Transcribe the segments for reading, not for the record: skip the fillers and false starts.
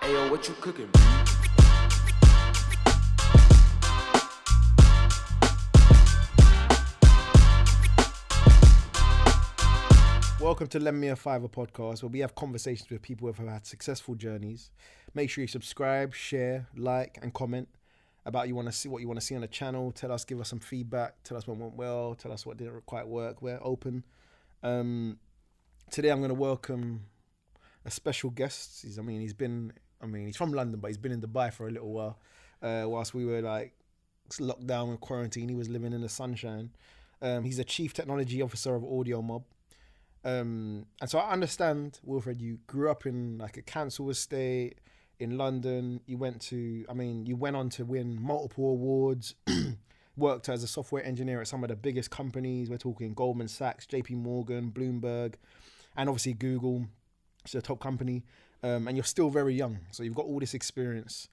Ayo, what you cooking? Welcome to Lend Me a Fiver podcast, where we have conversations with people who have had successful journeys. Make sure you subscribe, share, like, and comment about what you want to see on the channel. Tell us, give us some feedback. Tell us what went well. Tell us what didn't quite work. We're open. Today I'm going to welcome a special guest. He's from London, but he's been in Dubai for a little while. Whilst we were like locked down with quarantine, he was living in the sunshine. He's a chief technology officer of AudioMob. And so I understand, Wilfrid, you grew up in like a council estate in London. You went on to win multiple awards, worked as a software engineer at some of the biggest companies. We're talking Goldman Sachs, JP Morgan, Bloomberg, and obviously Google. It's a top company. And you're still very young. So you've got all this experience.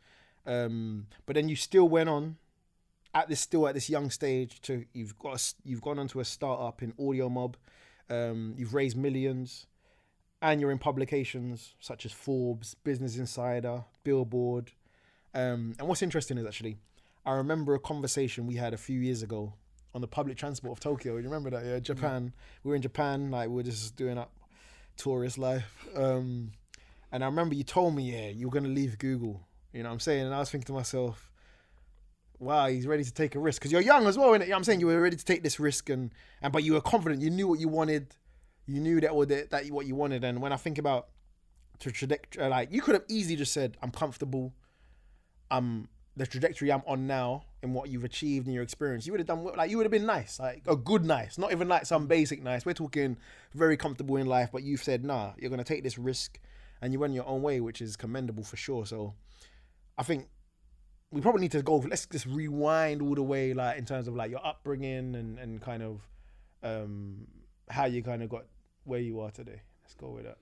But then you still went on at this young stage you've gone onto a startup in AudioMob. You've raised millions, and you're in publications such as Forbes, Business Insider, Billboard. And what's interesting is actually, I remember a conversation we had a few years ago on the public transport of Tokyo. You remember that? Yeah, Japan. We were in Japan, like we were just doing up tourist life. And I remember you told me, you're going to leave Google. You know what I'm saying? And I was thinking to myself, wow, he's ready to take a risk. Because you're young as well, innit? You know what I'm saying? You were ready to take this risk, but you were confident. You knew what you wanted. You knew that what you wanted. And when I think about the trajectory, like you could have easily just said, I'm comfortable. The trajectory I'm on now and what you've achieved in your experience, you would have done, like you would have been nice, like a good nice, not even like some basic nice. We're talking very comfortable in life, but you've said, nah, you're going to take this risk and you went your own way, which is commendable for sure. So I think we probably need to let's just rewind all the way, like in terms of like your upbringing and kind of how you kind of got where you are today. Let's go with that.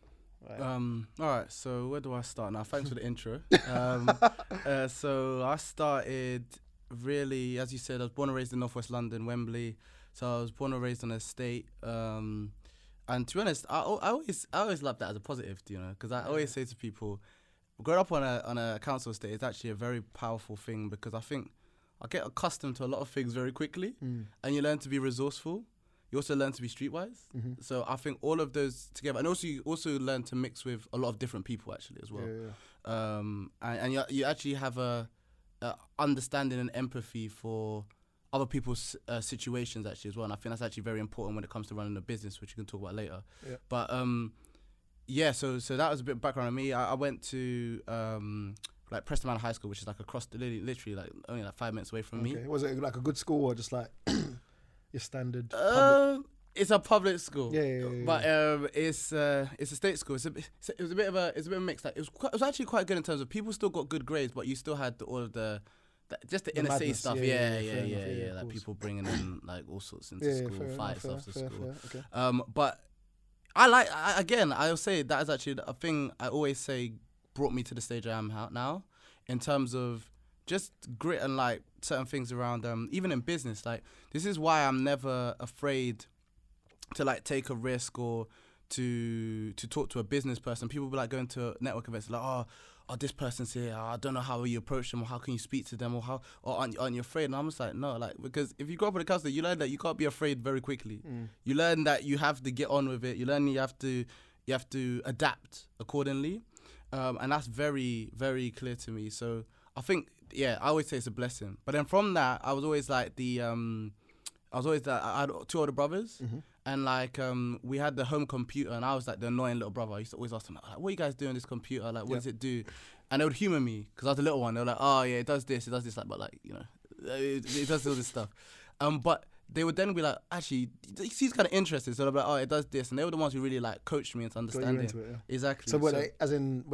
Right. All right, so where do I start now? Thanks for the intro. So I started really, as you said, I was born and raised in Northwest London, Wembley. So I was born and raised on an estate. And to be honest, I always love that as a positive, you know, because I always say to people, growing up on a council estate is actually a very powerful thing, because I think I get accustomed to a lot of things very quickly, and you learn to be resourceful. You also learn to be streetwise. Mm-hmm. So I think all of those together, and also you also learn to mix with a lot of different people actually as well. And you actually have a understanding and empathy for other people's situations actually as well. And I think that's actually very important when it comes to running a business, which you can talk about later. Yeah. But so that was a bit of background on me. I went to like Preston Manor High School, which is like across literally like only like 5 minutes away from me. Was it like a good school or just like your standard? It's a public school, but it's a state school. It was a bit of a mix. Like it was actually quite good in terms of people still got good grades, but you still had all of the inner city stuff. Yeah. Like people bringing in like all sorts into school, fights after school. Okay. But I'll say that is actually a thing I always say brought me to the stage I am now, in terms of just grit and like certain things around even in business. Like this is why I'm never afraid to like take a risk or to talk to a business person. People be like going to network events like, oh this person's here, I don't know how you approach them, or how can you speak to them, or aren't you afraid? And I'm just like, no, like, because if you grow up in a council, you learn that you can't be afraid very quickly. You learn that you have to get on with it. You learn you have to adapt accordingly, and that's very, very clear to me. So I think, I always say it's a blessing. But then from that, I was always like I had two older brothers, and like we had the home computer, and I was like the annoying little brother. I used to always ask them, like, what are you guys doing on this computer? Like, what does it do? And they would humour me because I was the little one. They were like, oh yeah, it does this, like, but like, you know, it does all this stuff. But they would then be like, actually, he's kind of interested. So they're like, oh, it does this. And they were the ones who really like coached me into understanding. Into it, Exactly. So were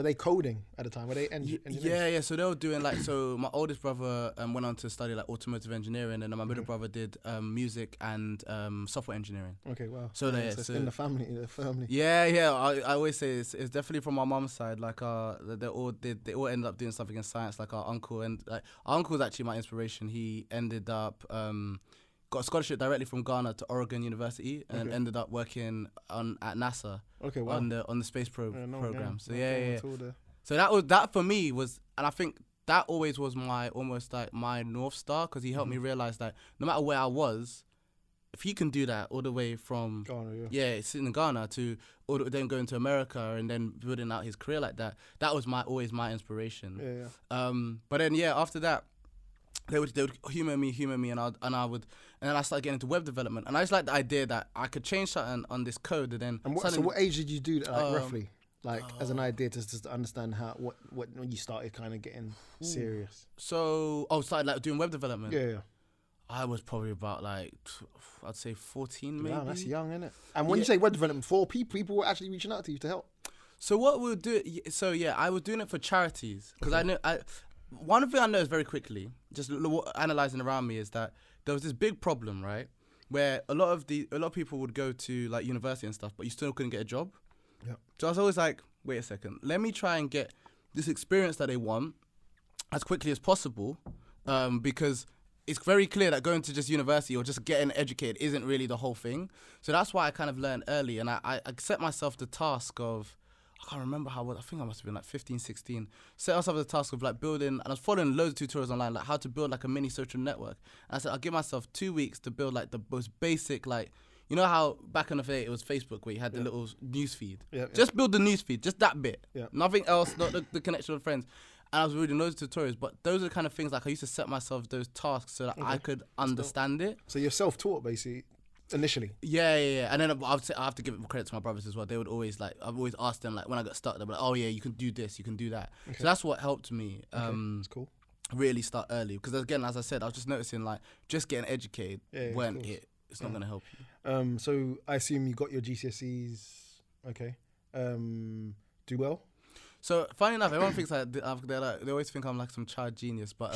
they coding at the time? Were they engineers? Yeah. So they were doing like, so my oldest brother went on to study like automotive engineering, and then my middle brother did music and software engineering. Okay, wow. So it's in the family. Yeah. I always say it's definitely from my mum's side. Like they all ended up doing something in science. Like our uncle, and like our uncle's actually my inspiration. He ended up got a scholarship directly from Ghana to Oregon University, and ended up working at NASA. Okay, wow. on the space program. So So that for me was, and I think that always was my almost like my North Star, because he helped me realize that no matter where I was, if he can do that all the way from Ghana, sitting in Ghana to then going to America and then building out his career like that, that was always my inspiration. But then after that, they would humor me, and then I started getting into web development, and I just like the idea that I could change something on this code, and then. And so what age did you do that, like, roughly? Like, as an idea, just to understand what when you started kind of getting serious. So, started like doing web development. Yeah. I was probably about like, I'd say 14 maybe. Yeah, that's young, isn't it? And when you say web development, people were actually reaching out to you to help. So what we would do, I was doing it for charities, because one thing I noticed very quickly, just analyzing around me, is that there was this big problem, right, where a lot of people would go to like university and stuff, but you still couldn't get a job. Yeah. So I was always like, wait a second, let me try and get this experience that they want as quickly as possible, because it's very clear that going to just university or just getting educated isn't really the whole thing. So that's why I kind of learned early, and I set myself the task of, I can't remember how old, I think I must have been like 15, 16. Set myself the task of like building, and I was following loads of tutorials online, like how to build like a mini social network. And I said, I'll give myself 2 weeks to build like the most basic, like, you know how back in the day it was Facebook where you had the little news feed? Just build the news feed, just that bit. Nothing else, not the connection with friends. And I was reading loads of tutorials, but those are the kind of things, like I used to set myself those tasks so that I could understand it. So you're self-taught basically, initially? Yeah. And then I have to give credit to my brothers as well. They would always I've always asked them, like when I got stuck, they'd be like, oh yeah, you can do this, you can do that. Okay. So that's what helped me. That's cool. Really start early. Because again, as I said, I was just noticing like just getting educated it's not going to help you. So I assume you got your GCSEs, okay. Do well? So funny enough, everyone thinks like they always think I'm like some child genius, but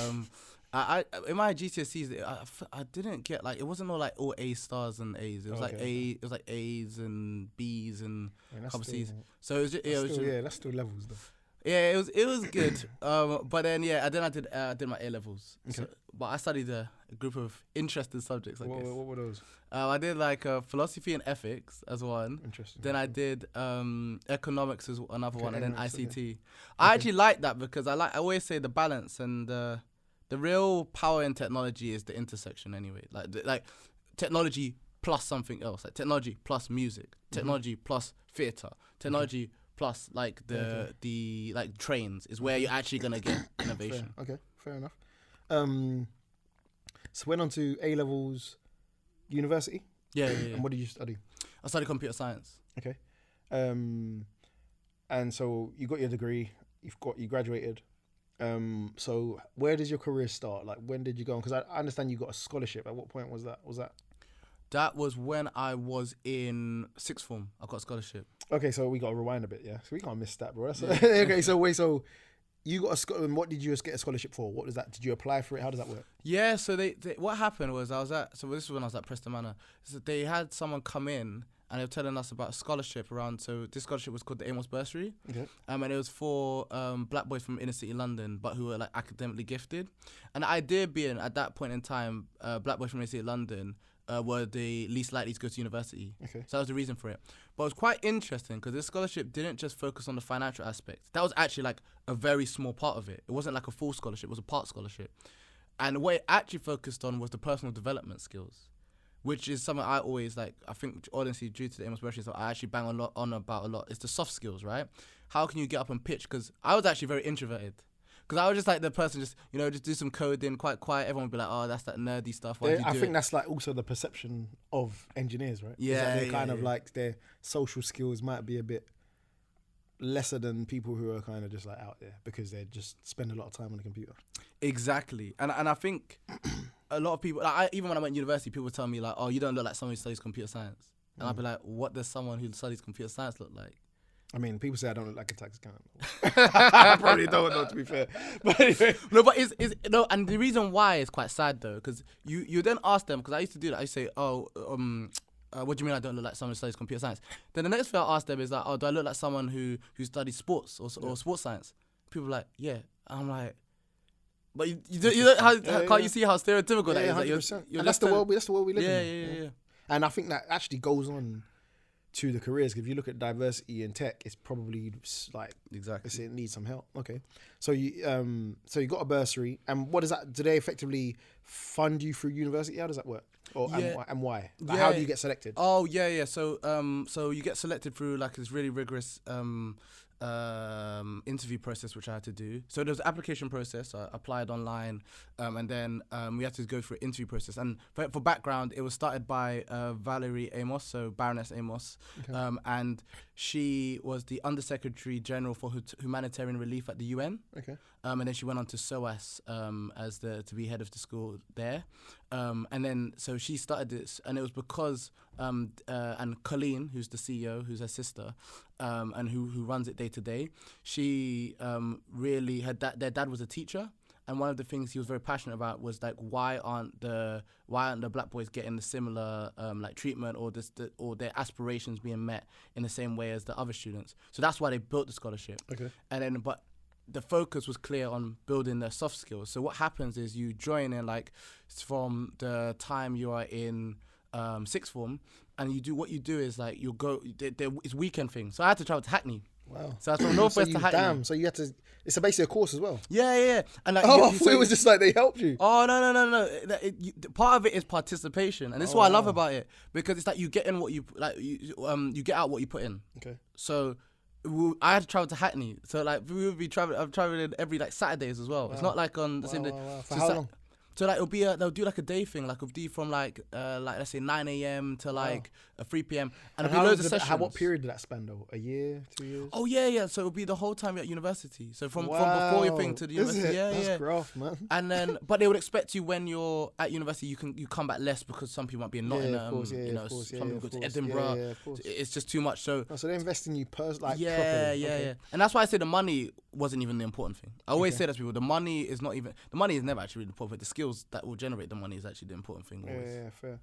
I in my GCSEs I didn't get like, it wasn't all A stars and A's. It was it was like A's and B's and a couple C's. So it was just, that's still levels though. Yeah, it was good. But then I did my A levels. Okay. So, but I studied a group of interesting subjects. I guess. What were those? I did like philosophy and ethics as one. Interesting. Then I did economics as another one, and then ICT. Okay. I actually like that because I always say the balance and the real power in technology is the intersection anyway. Like technology plus something else, like technology plus music, technology plus theatre, technology plus like the like trains is where you're actually gonna get innovation. Fair enough. So went on to A levels, university. Yeah. And what did you study? I studied computer science. Okay. And so you got your degree. You graduated. So where does your career start? Like when did you go on? Because I understand you got a scholarship. At what point was that? That was when I was in sixth form. I got a scholarship. Okay, so we got to rewind a bit, yeah? So we can't miss that, bro. Okay, so you got what did you just get a scholarship for? What was that? Did you apply for it? How does that work? Yeah, so they what happened was this is when I was at Preston Manor. So they had someone come in and they were telling us about a scholarship around, so this scholarship was called the AudioMob bursary. Okay. And it was for black boys from inner city London, but who were like academically gifted. And the idea being, at that point in time, black boys from inner city London were the least likely to go to university. Okay. So that was the reason for it. But it was quite interesting because this scholarship didn't just focus on the financial aspect. That was actually like a very small part of it. It wasn't like a full scholarship, it was a part scholarship. And what it actually focused on was the personal development skills, which is something I always like, I think honestly due to the AudioMob bursary, so I actually bang on about a lot. It's the soft skills, right? How can you get up and pitch? Because I was actually very introverted. Because I was just like the person, just do some coding, quite quiet. Everyone would be like, oh, that's that nerdy stuff. I think that's like also the perception of engineers, right? Yeah. They kind of like their social skills might be a bit lesser than people who are kind of just like out there because they just spend a lot of time on the computer. Exactly. And I think a lot of people, even when I went to university, people would tell me like, oh, you don't look like someone who studies computer science. And I'd be like, what does someone who studies computer science look like? I mean, people say I don't look like a tax accountant. I probably don't know, to be fair. But anyway. No, but and the reason why is quite sad though, because you then ask them, because I used to do that. I used to say, what do you mean I don't look like someone who studies computer science? Then the next thing I ask them is like, oh, do I look like someone who studies sports or sports science? People are like, yeah. And I'm like, but you can't you see how stereotypical that is? 100%. Like, and that's the world we live in. Yeah. And I think that actually goes on to the careers. If you look at diversity in tech, it's probably like exactly it needs some help. Okay, so you got a bursary, and what does that? Do they effectively fund you through university? How does that work? Or and why? Like, how do you get selected? Oh yeah. So you get selected through like this really rigorous interview process which I had to do. So there was an application process. I applied online, and then we had to go through an interview process. And for background, it was started by Valerie Amos, so Baroness Amos, and she was the Undersecretary General for Humanitarian Relief at the UN. Okay. And then she went on to SOAS as to be head of the school there. And then so she started this, and it was because and Colleen, who's the CEO, who's her sister, and who runs it day to day, she really their dad was a teacher, and one of the things he was very passionate about was like why aren't the black boys getting the similar like treatment or their aspirations being met in the same way as the other students. So that's why they built the scholarship. Okay. And then but the focus was clear on building their soft skills. So what happens is you join in like from the time you are in sixth form, and what you do is like you'll go. It's weekend thing. So I had to travel to Hackney. Wow. So that's from Northwest to Hackney. Damn. So you had to. It's basically a course as well. Yeah. And like, I thought it was just like they helped you. Oh no. Part of it is participation, and this is what I love about it, because it's like you get in what you like. You get out what you put in. Okay. So I had to travel to Hackney, so like we would be traveling. I'm traveling every like Saturdays as well. Wow. It's not like on the same day. Wow. For how long? So like they'll do like a day thing, like it'll be from like let's say 9 a.m. to like 3 p.m. And it'll be loads of sessions. What period did that span though? A year, 2 years? Oh yeah. So it'll be the whole time you're at university. So from before your thing to the university. That's rough, man. And then, but they would expect you when you're at university, you come back less because some people might be in Nottingham. Some people go to Edinburgh. Yeah, of course. It's just too much. So they invest in you properly. Yeah. And that's why I say the money wasn't even the important thing. I always say that to people. The money is never actually really important. The skills that will generate the money is actually the important thing. Always. Yeah, fair.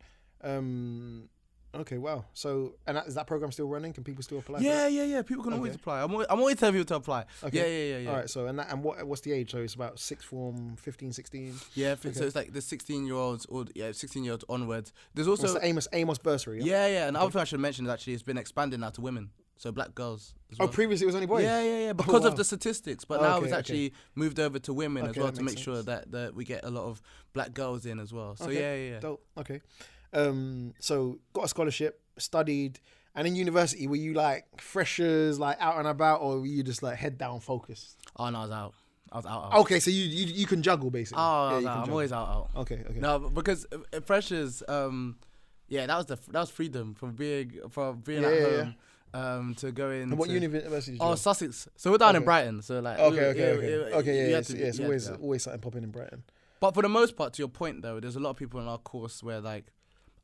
Okay, wow. So, and is that program still running? Can people still apply? Yeah. People can always apply. I'm always telling people to apply. Okay. Yeah. All right. So, and what's the age? So it's about sixth form, 15, 16. Yeah. Okay. So it's like the 16-year-olds or 16-year-olds onwards. There's also the Amos bursary. Yeah. And the other thing I should mention is actually it's been expanded now to women. So black girls as well. Oh, previously it was only boys? Yeah. Because of the statistics. But now it's actually moved over to women as well to make sure that we get a lot of black girls in as well. So yeah. Dope. Okay. So got a scholarship, studied, and in university, were you like freshers, like out and about, or were you just like head down focused? Oh no, I was out. Okay, so you can juggle basically. Oh, yeah, I'm always out. Okay. No, because freshers, that was freedom from being at home. To go in. And what university did you go? Sussex. So we're down in Brighton. So like. It's always something popping in Brighton. But for the most part, to your point though, there's a lot of people in our course where like,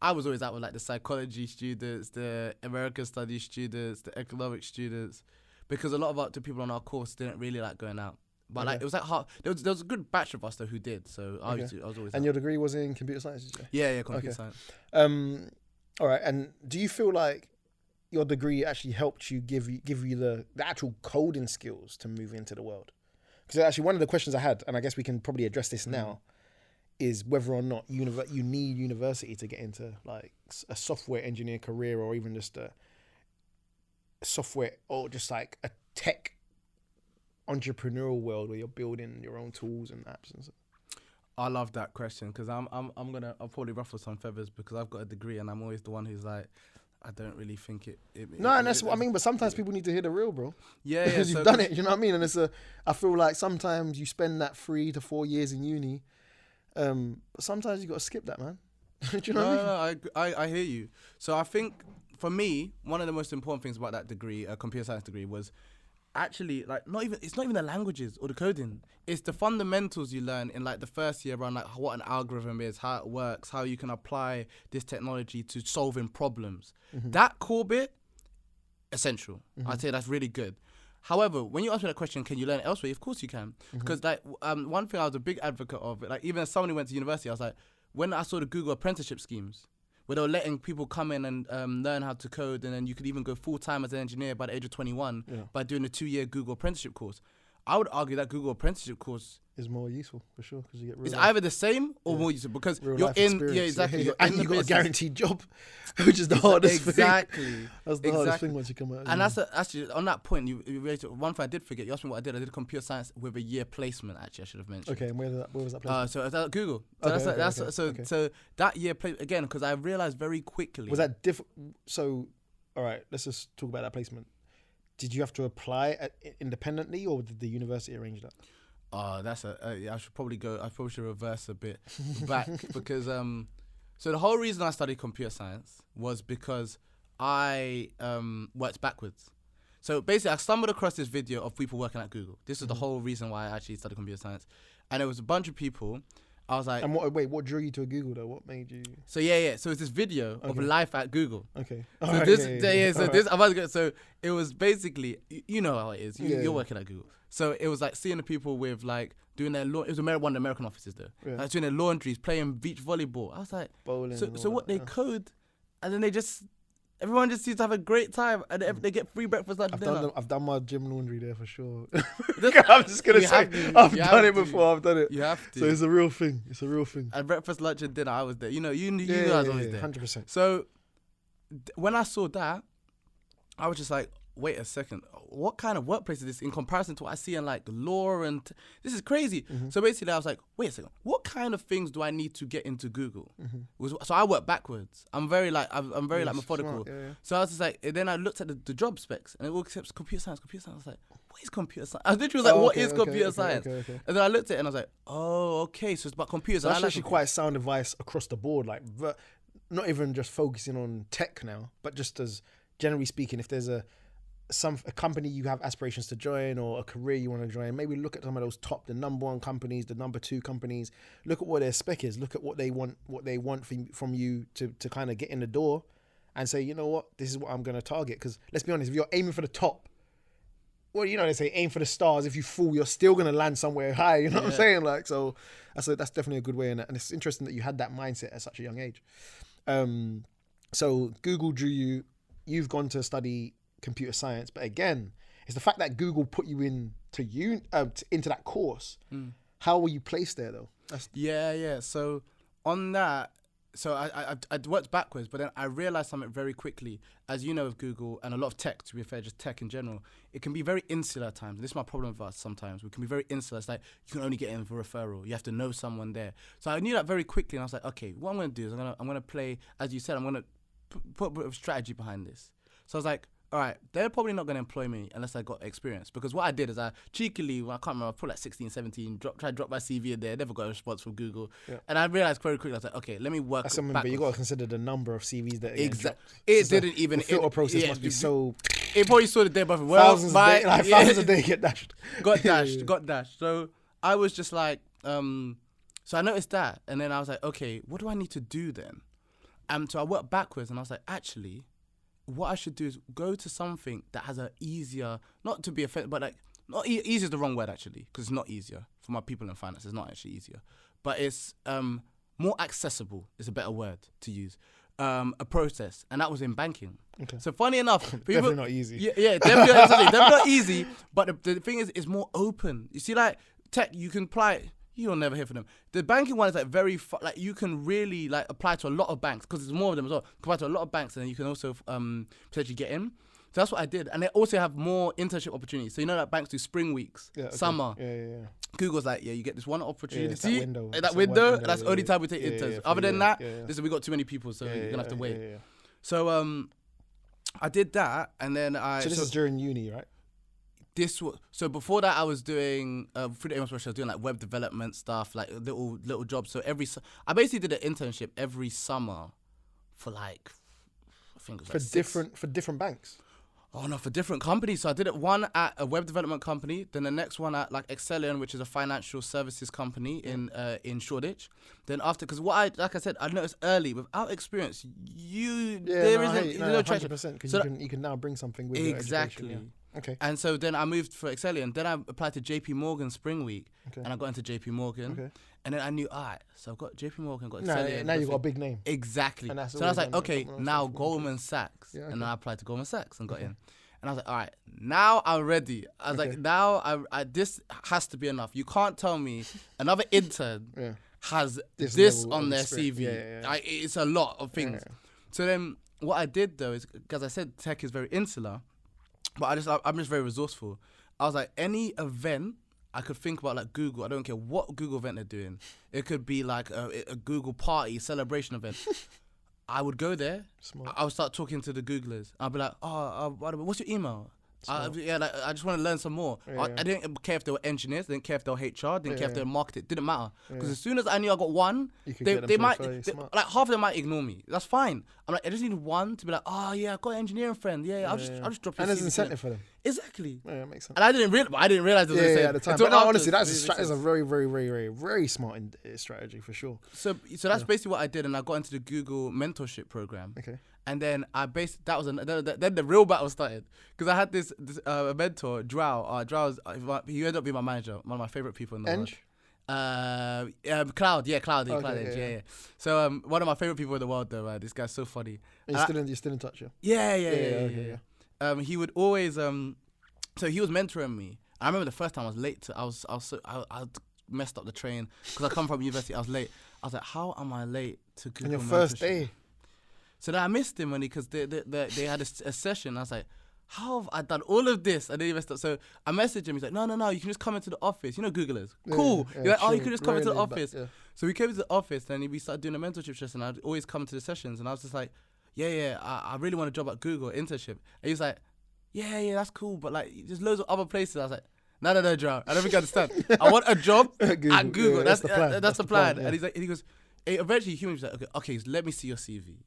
I was always out with like the psychology students, the American studies students, the economics students, because a lot of the people on our course didn't really like going out. But like it was like hard. There was a good batch of us though who did. So I was always. And your degree was in computer science, did you? Yeah, computer science. All right. And do you feel like your degree actually helped you give you the actual coding skills to move into the world? Because actually one of the questions I had, and I guess we can probably address this now, is whether or not you need university to get into like a software engineer career, or even just a software, or just like a tech entrepreneurial world where you're building your own tools and apps and stuff. I love that question because I'll probably ruffle some feathers because I've got a degree and I'm always the one who's like, I don't really think it. And that's what I mean. But sometimes people need to hear the real, bro. Yeah, because you've done it. You know what I mean? And I feel like sometimes you spend that 3 to 4 years in uni, but sometimes you got to skip that, man. Do you know what I mean? No, I hear you. So I think for me, one of the most important things about that degree, a computer science degree, was actually like it's not even the languages or the coding. It's the fundamentals you learn in like the first year around like what an algorithm is, how it works, how you can apply this technology to solving problems. Mm-hmm. That core bit, essential. Mm-hmm. I'd say that's really good. However, when you ask me that question, can you learn it elsewhere? Of course you can. Because like one thing I was a big advocate of, like even as someone who went to university, I was like, when I saw the Google apprenticeship schemes, where they were letting people come in and learn how to code, and then you could even go full-time as an engineer by the age of 21 by doing a 2-year Google apprenticeship course. I would argue that Google apprenticeship course is more useful for sure because you get real it's life. either the same or more useful because Real you're life in experience. yeah exactly you're and in you the got a business. guaranteed job, which is the hardest thing. Exactly. That's the hardest thing once you come out. And that's actually on that point. You related one thing I did forget. You asked me what I did. I did computer science with a year placement. Actually, I should have mentioned. Okay, and where was that placement? So at Google. So so that year again because I realized very quickly. Was that different? So, all right, let's just talk about that placement. Did you have to apply independently, or did the university arrange that? I should probably go. I probably should reverse a bit back because so the whole reason I studied computer science was because I worked backwards. So basically, I stumbled across this video of people working at Google. This is the whole reason why I actually studied computer science, and it was a bunch of people. I was like, and what drew you to Google though? What made you? So so it's this video of life at Google. Okay. So it was basically, you know how it is. You're working at Google. So it was like seeing the people with like doing their it was one of the American offices though. Yeah. Like doing their laundries, playing beach volleyball. I was like, bowling. So what they code, and then everyone just seems to have a great time, and they get free breakfast, lunch, dinner. I've done my gym laundry there for sure. I'm just gonna say I've done it before. I've done it. You have to. So it's a real thing. It's a real thing. And breakfast, lunch, and dinner, I was there. You know, you guys always there. 100%. So when I saw that, I was just like, wait a second, what kind of workplace is this in comparison to what I see in like law and this is crazy. So basically I was like, wait a second, what kind of things do I need to get into Google? So I work backwards. I'm very methodical. Smart, yeah. So I was just like, and then I looked at the job specs and it all accepts computer science. I was like, what is computer science? I literally was like, what is computer science? Okay. And then I looked at it and I was like, oh, okay, so it's about computers. So that's actually quite sound advice across the board, like not even just focusing on tech now, but just as generally speaking, if there's a company you have aspirations to join or a career you want to join, maybe look at some of those the number one companies, the number two companies, look at what their spec is, look at what they want from you to kind of get in the door and say, you know what, this is what I'm going to target. Because let's be honest, if you're aiming for the top, well, you know, they say aim for the stars. If you fall, you're still going to land somewhere high. You know what I'm saying? Like, so that's definitely a good way. And it's interesting that you had that mindset at such a young age. So Google drew you, you've gone to study computer science, but again, it's the fact that Google put you into that course. How were you placed there though? So on that, so I worked backwards, but then I realized something very quickly. As you know, with Google and a lot of tech, to be fair, just tech in general, it can be very insular at times. This is my problem with us sometimes. We can be very insular. It's like you can only get in for referral. You have to know someone there. So I knew that very quickly, and I was like, okay, what I'm going to do is I'm going to play, as you said, I'm going to put a bit of strategy behind this. So I was like, all right, they're probably not going to employ me unless I got experience. Because what I did is I cheekily, I can't remember, I put like 16, 17, tried to drop my CV in there, never got a response from Google. Yeah. And I realized very quickly, I was like, okay, let me work backwards. But you got to consider the number of CVs that exactly. It didn't even... The filter process must be so... It probably saw the day above. Thousands a day get dashed. Got dashed. So I was just like... so I noticed that. And then I was like, okay, what do I need to do then? So I worked backwards and I was like, actually... what I should do is go to something that has a easier, not to be offended, but like, not easier is the wrong word actually, because it's not easier. For my people in finance, it's not actually easier. But it's more accessible is a better word to use. A process, and that was in banking. Okay. So funny enough, people, definitely not easy. Yeah, definitely not easy. But the thing is, it's more open. You see, like tech, you can apply. You'll never hear from them. The banking one is like very like you can really like apply to a lot of banks because there's more of them as well. Apply to a lot of banks, and then you can also potentially get in. So that's what I did, and they also have more internship opportunities. So you know that banks do spring weeks, summer. Yeah. Google's like, you get this one opportunity. That window. That window. That's the only time we take interns. Other than that, listen, we got too many people, so you're gonna have to wait. Yeah. So I did that, and then So this is during uni, right? So before that I was doing through the I was doing like web development stuff, like little jobs. So I basically did an internship every summer for like I think it was like for different banks. Oh no, for different companies. So I did it one at a web development company, then the next one at like Excellion, which is a financial services company in Shoreditch. Then after, because like I said, I noticed early without experience, there isn't no traction. 100%, because you can now bring something with exactly. Your education, Okay. And so then I moved for Excellion. Then I applied to JP Morgan Spring Week, and I got into JP Morgan. Okay. And then I knew, all right, so I've got JP Morgan, got Excellion. Now you've got a big name. Exactly. So I was like, okay, now Goldman Sachs. And then I applied to Goldman Sachs and got in. And I was like, all right, now I'm ready. I was like, now this has to be enough. You can't tell me another intern has this on their CV. It's a lot of things. So then what I did though is, because I said tech is very insular, but I'm just very resourceful. I was like, any event I could think about, like Google, I don't care what Google event they're doing. It could be like a Google party, celebration event. I would go there. I would start talking to the Googlers. I'd be like, by the way, what's your email? I just want to learn some more. I didn't care if they were engineers, didn't care if they were HR, didn't care if they were marketing. It didn't matter. Because as soon as I knew I got one, they might, like half of them might ignore me. That's fine. I'm like, I just need one to be like, oh yeah, I've got an engineering friend. I'll just drop your And there's incentive for them. Exactly. Yeah, that makes sense. And I didn't realize it was the same at the time. But no, honestly, that is a very, very, very, very, very smart strategy for sure. So that's basically what I did, and I got into the Google mentorship program. Okay. And then then the real battle started, because I had this mentor, Drow. He ended up being my manager, one of my favorite people in the world. Cloud. So one of my favorite people in the world, though. This guy's so funny. You're still in touch, yeah. He would always so he was mentoring me. I remember the first time I was late. I messed up the train because I come from university. I was late. I was like, how am I late to Google? On your first day. So then I missed him because they had a session. I was like, how have I done all of this? And then he messed up. So I messaged him. He's like, no, you can just come into the office. You know Googlers. Cool. He's like, you can just come into the office. So we came to the office, and we started doing a mentorship session. I'd always come to the sessions, and I was just like, I really want a job at Google, internship. And he was like, yeah, that's cool, but like, there's loads of other places. I was like, no, Joe, I don't think you understand. I want a job at Google. That's the plan. And he goes, eventually he was like, okay, so let me see your CV.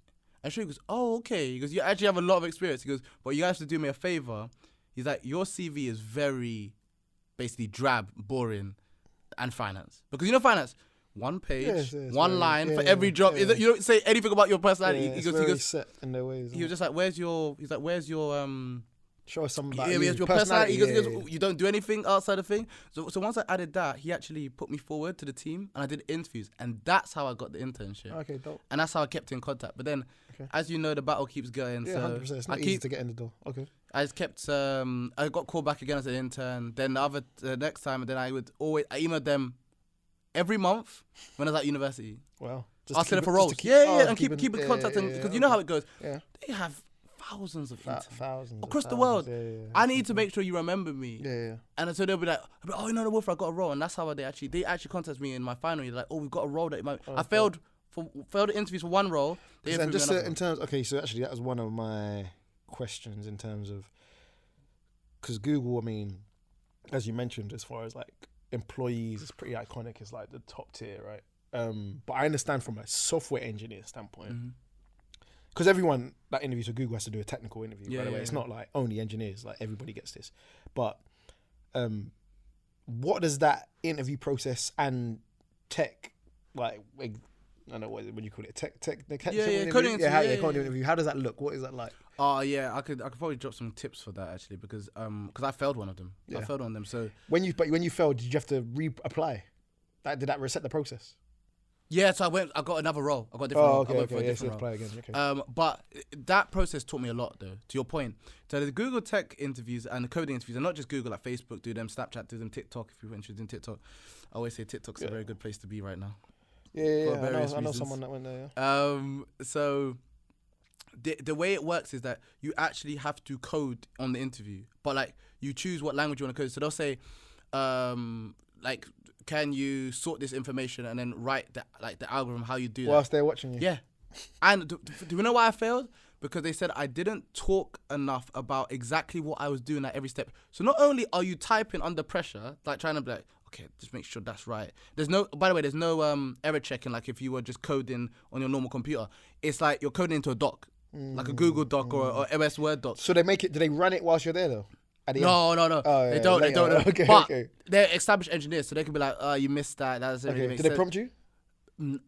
And he goes, oh, okay. He goes, you actually have a lot of experience. He goes, but you guys have to do me a favor. He's like, your CV is very, basically drab, boring, and finance. Because you know finance, one page, one line for every job. You don't say anything about your personality. He goes, set in their ways. He was just like, where's your show us something about your personality. He goes, you don't do anything outside the thing. So once I added that, he actually put me forward to the team, and I did interviews, and that's how I got the internship. Okay, dope. And that's how I kept in contact. But then, as you know, the battle keeps going. Yeah, 100%. It's not easy to get in the door. Okay. I just kept. I got called back again as an intern. Then the next time, and then I emailed them every month when I was at university. Wow. Asking them for roles. And keep in contact, because you know how it goes. Yeah. They have thousands of interns across the world. I need to make sure you remember me. And so they'll be like, oh, you know, the Wilfrid, I got a role. And that's how they actually contacted me in my final year. Like, oh, we've got a role that I failed the interviews for one role. And just in terms, so actually that was one of my questions in terms of, because Google, I mean, as you mentioned, as far as like employees, it's pretty iconic. It's like the top tier, right? But I understand from a software engineer standpoint, because everyone that interviews with Google has to do a technical interview, by the way. It's not like only engineers, like everybody gets this. But what does that interview process and tech, like, I don't know, what you call it, coding interview. How does that look? What is that like? I could probably drop some tips for that actually, because I failed one of them. So when you failed, did you have to reapply? Did that reset the process? Yeah, so I got another role. I got a different role. I went for a different role. Again. Okay. But that process taught me a lot, though, to your point. So the Google tech interviews and the coding interviews are not just Google, like Facebook do them, Snapchat do them, TikTok, if you're interested in TikTok. I always say TikTok's a very good place to be right now. I know someone that went there. So the way it works is that you actually have to code on the interview, but like you choose what language you want to code. So they'll say, like, can you sort this information and then write the algorithm how you do that whilst they're watching you? Yeah. And do you know why I failed? Because they said I didn't talk enough about exactly what I was doing at every step. So not only are you typing under pressure, like trying to be like, okay, just make sure that's right. There's no error checking, like if you were just coding on your normal computer. It's like you're coding into a doc, like a Google doc or MS Word doc. So do they run it whilst you're there though? No. Oh, they don't. Okay, but they're established engineers, so they can be like, oh, you missed that. That doesn't really make sense. Do they prompt you?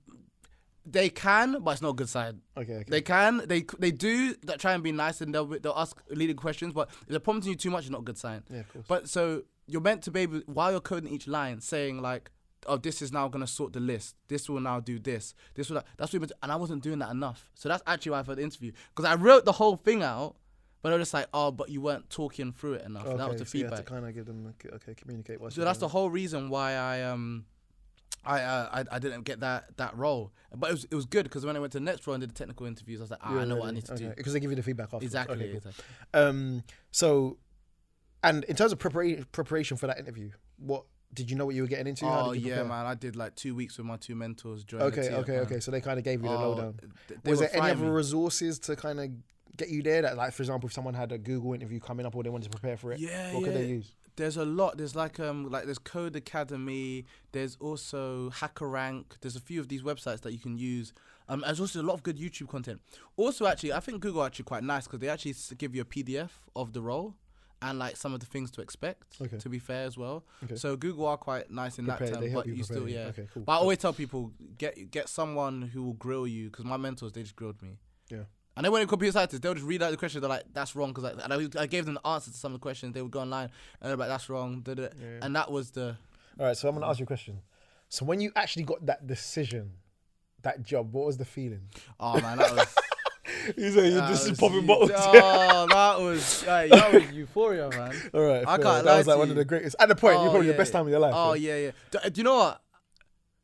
They can, but it's not a good sign. Okay. They can. They do that. Try and be nice, and they'll ask leading questions. But if they're prompting you too much, it's not a good sign. Yeah, of course. But so you're meant to be able, while you're coding each line, saying like, oh, this is now gonna sort the list. This will now do this. This will. That's what. And I wasn't doing that enough. So that's actually why I failed the interview, because I wrote the whole thing out, But they're just like, oh, but you weren't talking through it enough. Okay, That was the so you feedback. had to kind of give them, communicate. So that's the whole reason why I didn't get that role. But it was good because when I went to the next role and did the technical interviews, I was like, I know what I need to do. Because they give you the feedback afterwards. Exactly. So, and in terms of preparation for that interview, what did you know what you were getting into? Oh yeah, man! I did like 2 weeks with my 2 mentors. Okay. So they kind of gave you the lowdown. Was there any other resources to kind of get you there? That, like, for example, if someone had a Google interview coming up or they wanted to prepare for it, what could they use? There's a lot. There's like there's Code Academy. There's also HackerRank. There's a few of these websites that you can use. There's also a lot of good YouTube content. Also, actually, I think Google are actually quite nice because they actually give you a PDF of the role and like some of the things to expect. Okay. To be fair as well. Okay. So Google are quite nice in that term, but you still Okay, cool. But I always tell people get someone who will grill you because my mentors, they just grilled me. Yeah. And then when in computer scientists, they'll just read out the questions. They're like, "That's wrong," because I gave them the answers to some of the questions. They would go online and they're like, "That's wrong." And that was the. All right, so I'm gonna ask you a question. So when you actually got that decision, that job, what was the feeling? Oh man, that was. You say you're just popping bottles. Oh, that was euphoria, man. All right, I can't. That was like one of the greatest. At the point, you're probably the best time of your life. Oh yeah. Do you know what?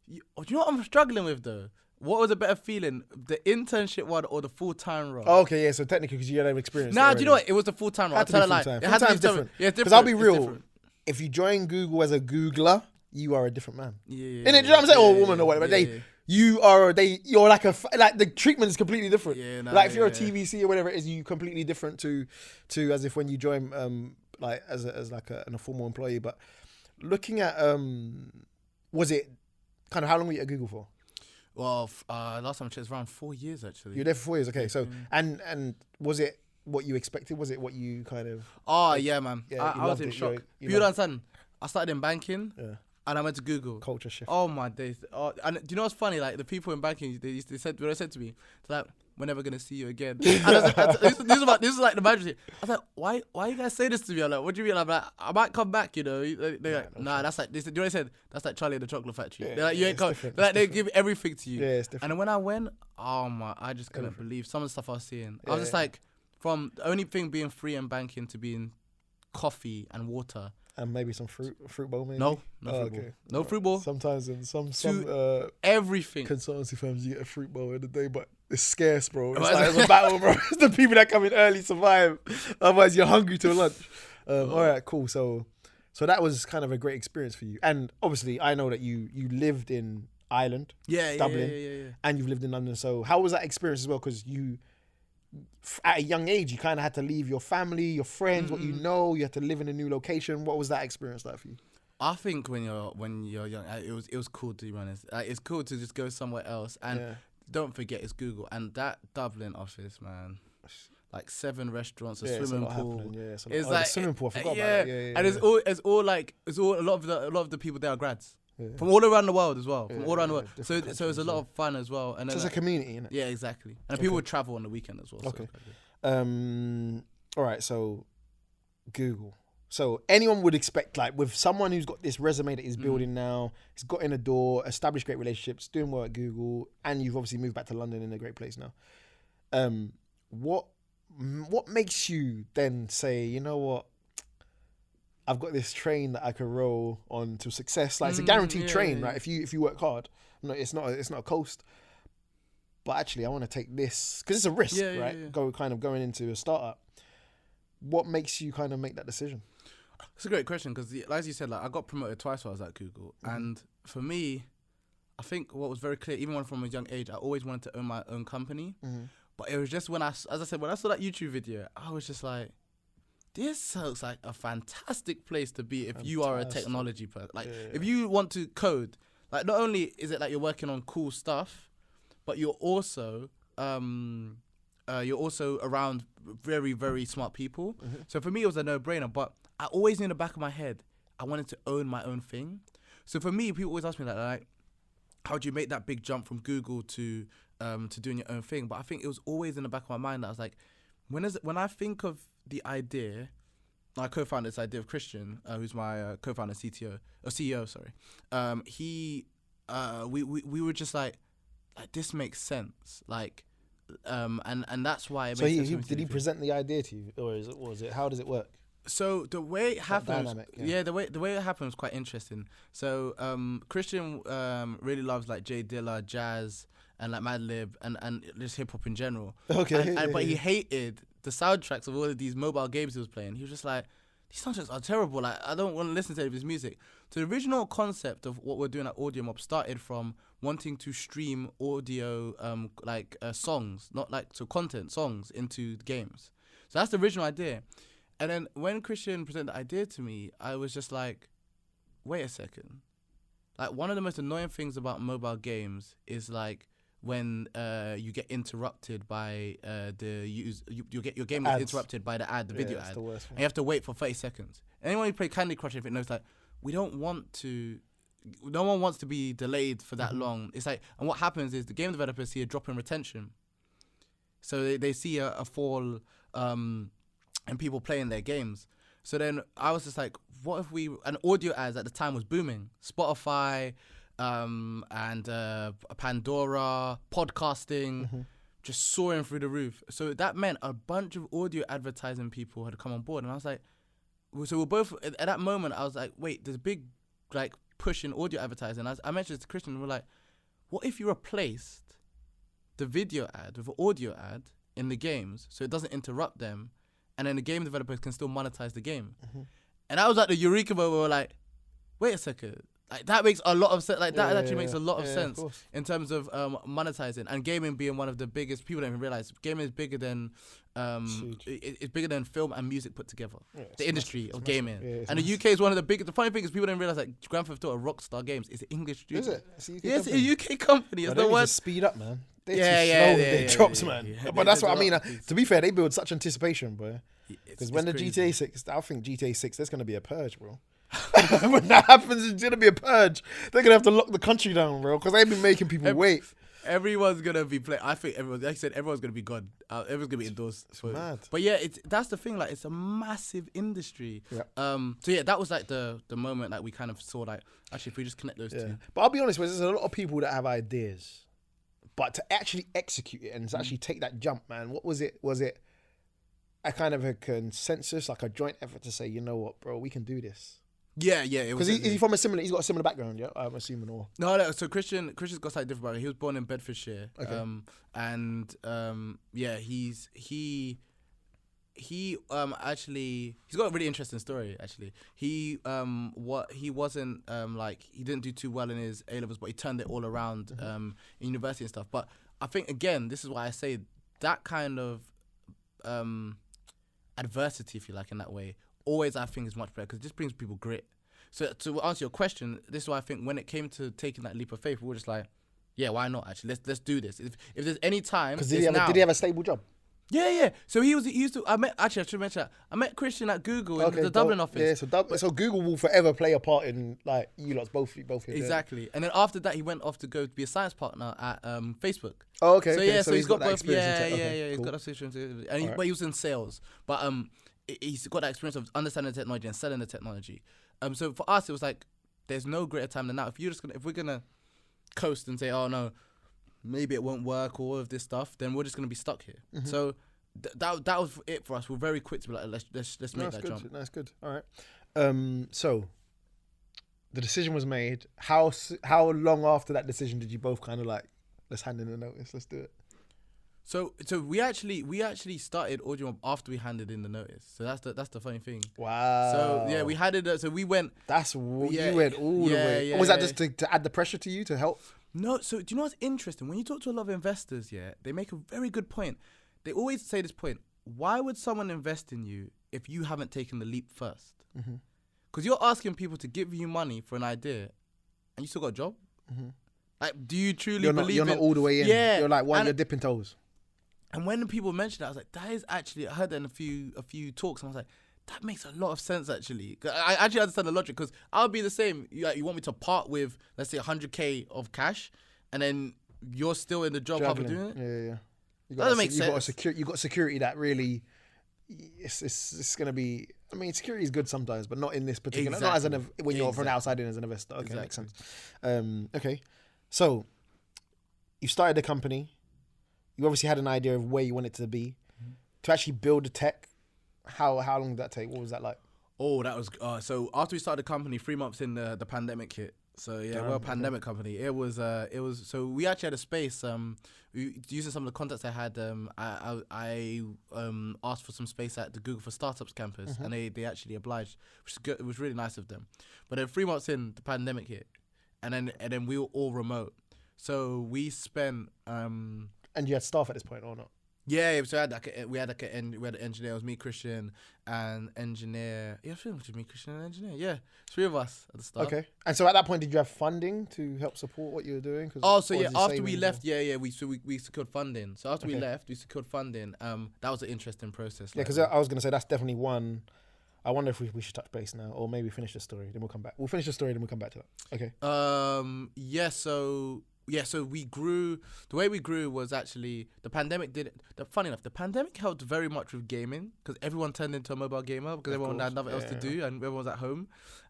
Do you know what I'm struggling with though? What was a better feeling, the internship one or the full-time role? Oh, okay, yeah, so technically because you had experience. Nah, do you know what? It was the full-time role. Had to be full-time. Full-time's different. Yeah, because I'll be real. If you join Google as a Googler, you are a different man. Yeah. And do you know what I'm saying? Or woman or whatever. You're like the treatment is completely different. Yeah, like if you're a TVC or whatever it is, you completely different to as if when you join like as a formal employee. But looking at was it kind of how long were you at Google for? Well, last time I checked, it was around 4 years actually. You were there for 4 years, okay. So and was it what you expected? Was it what you kind of? Oh yeah, man. Yeah, I was in shock. You understand? I started in banking. Yeah. And I went to Google. Culture shift. Oh my days! And do you know what's funny? Like the people in banking, they said to me, "It's like we're never gonna see you again." And I was like, this is like the manager. I was like, why you guys say this to me? I'm like, what do you mean? I'm like, I might come back, you know. They're like, nah, that's like. They said, do you know what I said? That's like Charlie in the Chocolate Factory. Yeah, they're like, you ain't coming. They're like, they give everything to you. Yeah, it's different. And then when I went, oh my, I just couldn't believe some of the stuff I was seeing. I was just like, from the only thing being free in banking to being coffee and water. And maybe some fruit bowl, maybe? No fruit bowl. No fruit bowl. Sometimes in some everything consultancy firms you get a fruit bowl in the day, but it's scarce, bro. It's a battle, bro. It's the people that come in early survive. Otherwise, you're hungry till lunch. All right, cool. So that was kind of a great experience for you. And obviously, I know that you lived in Ireland, Dublin, and you've lived in London. So how was that experience as well? Because you, at a young age, you kind of had to leave your family, your friends, what you know. You had to live in a new location. What was that experience like for you? I think when you're young, it was cool, to be honest. It's cool to just go somewhere else, and don't forget it's Google and that Dublin office, man. Like 7 restaurants, a swimming pool. It's like swimming pool. I forgot about that. And it's all a lot of the people there are grads. From all around the world as well. From all around the world. So it's a lot of fun as well. And then it's a community, isn't it? Yeah, exactly. And people would travel on the weekend as well. Okay. All right, so Google. So anyone would expect, like, with someone who's got this resume that he's building now, he's got in the door, established great relationships, doing well at Google, and you've obviously moved back to London in a great place now. What makes you then say, you know what? I've got this train that I can roll on to success. Like it's a guaranteed train, right? If you work hard, no, it's not a coast. But actually, I want to take this because it's a risk, right? Going into a startup. What makes you kind of make that decision? It's a great question because, as you said, like I got promoted twice while I was at Google, and for me, I think what was very clear, even from a young age, I always wanted to own my own company. But it was just when I saw that YouTube video, I was just like, this looks like a fantastic place to be if you are a technology person. Like, if you want to code, like, not only is it like you're working on cool stuff, but you're also around very, very smart people. So for me, it was a no-brainer. But I always knew in the back of my head, I wanted to own my own thing. So for me, people always ask me that, like, how do you make that big jump from Google to doing your own thing? But I think it was always in the back of my mind that I was like, when I think of the idea, I co-founded this idea of Christian, who's my co-founder, CEO. We were just like this makes sense. Like And that's why it so makes sense. did he present the idea to you, or was it how does it work? So the way it happens, dynamic, the way it happens is quite interesting. So Christian really loves like Jay Dilla, jazz, and like Madlib, and just hip hop in general. Okay. But he hated the soundtracks of all of these mobile games he was playing. He was just like, these soundtracks are terrible. Like, I don't want to listen to any of his music. So the original concept of what we're doing at AudioMob started from wanting to stream audio, songs, not like content, songs into the games. So that's the original idea. And then when Christian presented the idea to me, I was just like, wait a second. Like, one of the most annoying things about mobile games is like when you get interrupted by your game is interrupted by the ad, the video ad, and you have to wait for 30 seconds. Anyone who played Candy Crush, if it knows, like, no one wants to be delayed for that long. It's like, and what happens is the game developers see a drop in retention. So they see a fall and people playing their games. So then I was just like, what if and audio ads at the time was booming. Spotify and Pandora, podcasting, just soaring through the roof. So that meant a bunch of audio advertising people had come on board. And I was like, so we're both, at that moment, I was like, wait, there's a big like push in audio advertising. I mentioned this to Christian, and we're like, what if you replaced the video ad with an audio ad in the games so it doesn't interrupt them, and then the game developers can still monetize the game? And that was like the eureka moment where we're like, wait a second, like that makes a lot of sense. Like that actually makes a lot of sense in terms of monetizing, and gaming being one of the biggest. People don't even realize gaming is bigger than it's bigger than film and music put together. The industry of gaming, and the UK is one of the biggest. The funny thing is people don't realize that Grand Theft Auto, Rockstar Games, is an English studio. Is it? It's a UK company. It's the word. Speed up, man. They're too slow with their drops, man. But that's what I mean. To be fair, they build such anticipation, bro. Because when the GTA 6, I think GTA 6, there's gonna be a purge, bro. When that happens, it's gonna be a purge. They're gonna have to lock the country down, bro, because they've been making people wait. Everyone's gonna be playing. I think everyone, like I said, everyone's gonna be gone. Everyone's gonna be indoors. It's mad. But yeah, that's the thing. Like, it's a massive industry. Yeah. So yeah, that was like the moment like we kind of saw like, actually, if we just connect those two. But I'll be honest, there's a lot of people that have ideas, but to actually execute it and to actually take that jump, man, what was it? Was it a kind of a consensus, like a joint effort to say, you know what, bro, we can do this? Yeah. Because he's from he's got a similar background, yeah, I'm assuming, or no. So Christian's got slightly different background. He was born in Bedfordshire, he actually he's got a really interesting story. Actually, he wasn't he didn't do too well in his A-levels, but he turned it all around in university and stuff. But I think again, this is why I say that kind of adversity, if you like, in that way, always I think is much better because it just brings people grit. So to answer your question, this is why I think when it came to taking that leap of faith, we were just like, yeah, why not? Actually, let's do this. If there's any time, because did he have a stable job? Yeah. So he used to. I should mention that. I met Christian at Google in the Dublin office. Yeah, so Google will forever play a part in like you lot's both here. Exactly. And then after that, he went off to go be a science partner at Facebook. Oh, okay. So he's got both. Experience He's got that experience, and but he was in sales. But he's got that experience of understanding the technology and selling the technology. So for us, it was like there's no greater time than now. If we're gonna coast and say, oh no, maybe it won't work or all of this stuff, then we're just gonna be stuck here. So that was it for us. We're very quick to be like, let's make that jump. That's good. All right. So the decision was made. How long after that decision did you both kind of like, let's hand in the notice, let's do it? So we actually started AudioMob after we handed in the notice. So that's the funny thing. Wow. So yeah, we had it. So we went. You went all the way. Yeah, was that just to add the pressure to you to help? No. So do you know what's interesting? When you talk to a lot of investors, they make a very good point. They always say this point: why would someone invest in you if you haven't taken the leap first? Because you're asking people to give you money for an idea, and you still got a job. Like, do you truly believe you're not all the way in? Yeah. You're like you're dipping toes. And when people mentioned that, I was like, that is actually, I heard that in a few talks, and I was like, that makes a lot of sense, actually. I actually understand the logic, because I would be the same. You want me to part with, let's say, 100K of cash, and then you're still in the job after doing it? Yeah. That doesn't make sense. You got security that really, it's going to be, I mean, security is good sometimes, but not in this particular, not as when you're from the outside in as an investor. Okay, makes sense. Okay, so you started the company. you obviously had an idea of where you want it to be. To actually build the tech, how long did that take? What was that like? Oh, that was so after we started the company, 3 months in, the pandemic hit. So yeah, we're a pandemic company. It was so we actually had a space. Using some of the contacts I had, I asked for some space at the Google for Startups campus, and they actually obliged, which is good. It was really nice of them. But then 3 months in, the pandemic hit, and then we were all remote. So we spent And you had staff at this point or not? Yeah, so we had an engineer. It was me, Christian, and engineer. Yeah, I think it was me, Christian, and engineer. Yeah, 3 of us at the start. Okay. And so at that point, did you have funding to help support what you were doing? So yeah, after we left, we secured funding. So after we left, we secured funding. That was an interesting process. Yeah, because I was going to say that's definitely one. I wonder if we should touch base now, or maybe finish the story, then we'll come back. We'll finish the story, then we'll come back to that. Okay. So we grew. The way we grew was actually the pandemic did it. Funny enough, the pandemic helped very much with gaming because everyone turned into a mobile gamer because everyone had nothing else to do and everyone was at home.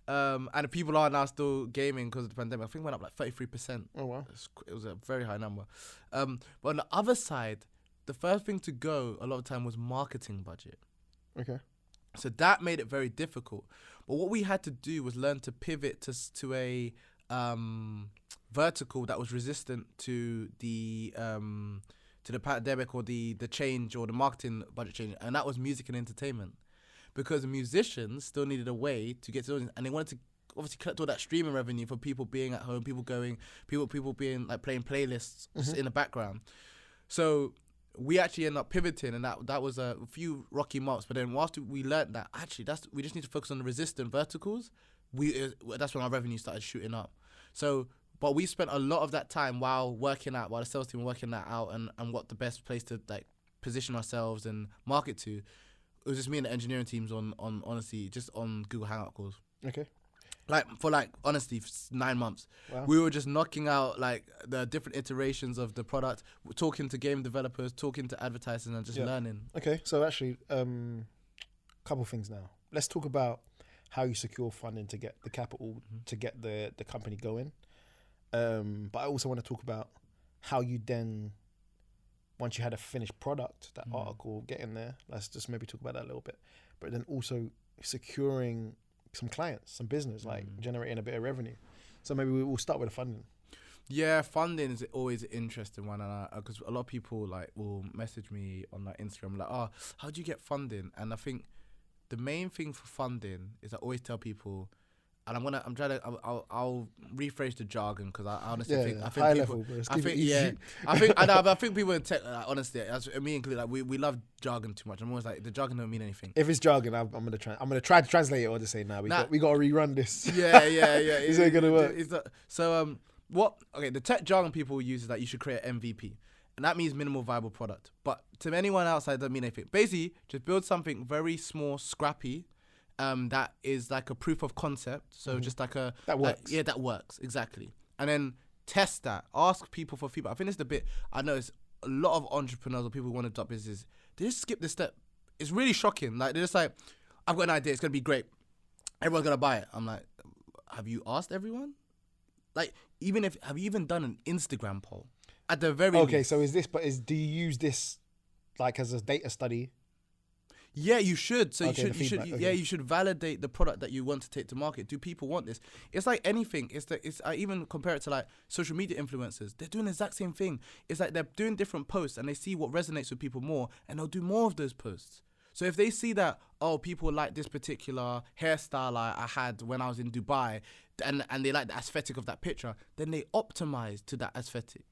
And people are now still gaming because of the pandemic. I think it went up like 33%. Oh wow! It was a very high number. But on the other side, the first thing to go a lot of the time was marketing budget. Okay. So that made it very difficult. But what we had to do was learn to pivot to a vertical that was resistant to the pandemic or the change or the marketing budget change, and that was music and entertainment, because the musicians still needed a way to get to audience, and they wanted to obviously collect all that streaming revenue for people being at home, people being like playing playlists in the background. So we actually ended up pivoting, and that was a few rocky months. But then whilst we learned that actually we just need to focus on the resistant verticals, that's when our revenue started shooting up. So, but we spent a lot of that time while the sales team were working that out and what the best place to like position ourselves and market to. It was just me and the engineering teams on honestly just on Google Hangout calls. Okay. Honestly, 9 months. Wow. We were just knocking out like the different iterations of the product, talking to game developers, talking to advertisers, and just learning. Okay, so actually, couple things now. Let's talk about how you secure funding to get the capital to get the company going. But I also want to talk about how you then, once you had a finished product, that article, get in there. Let's just maybe talk about that a little bit. But then also securing some clients, some business, like generating a bit of revenue. So maybe we'll start with the funding. Yeah, funding is always an interesting one, and because a lot of people like will message me on like Instagram like, "Oh, how do you get funding?" And I think the main thing for funding is I always tell people, and I'll rephrase the jargon because I honestly think high people, level, bro. I think people in tech, honestly, me included, like we love jargon too much. I'm always like, the jargon don't mean anything. If it's jargon, I'm gonna try to translate it or just say, we got to rerun this. Yeah. Is it gonna work? The tech jargon people use is that you should create an MVP. And that means minimal viable product. But to anyone outside, it doesn't mean anything. Basically, just build something very small, scrappy, that is like a proof of concept. So just like a... That works. That works, exactly. And then test that. Ask people for feedback. I think it's the bit I notice a lot of entrepreneurs or people who want to start businesses, they just skip this step. It's really shocking. Like, they're just like, I've got an idea. It's going to be great. Everyone's going to buy it. I'm like, have you asked everyone? Like, have you even done an Instagram poll? At the very least. So do you use this like as a data study? Yeah, you should. So you should validate the product that you want to take to market. Do people want this? It's like anything. I even compare it to like social media influencers. They're doing the exact same thing. It's like they're doing different posts and they see what resonates with people more, and they'll do more of those posts. So if they see that, people like this particular hairstyle I had when I was in Dubai, and they like the aesthetic of that picture, then they optimize to that aesthetic.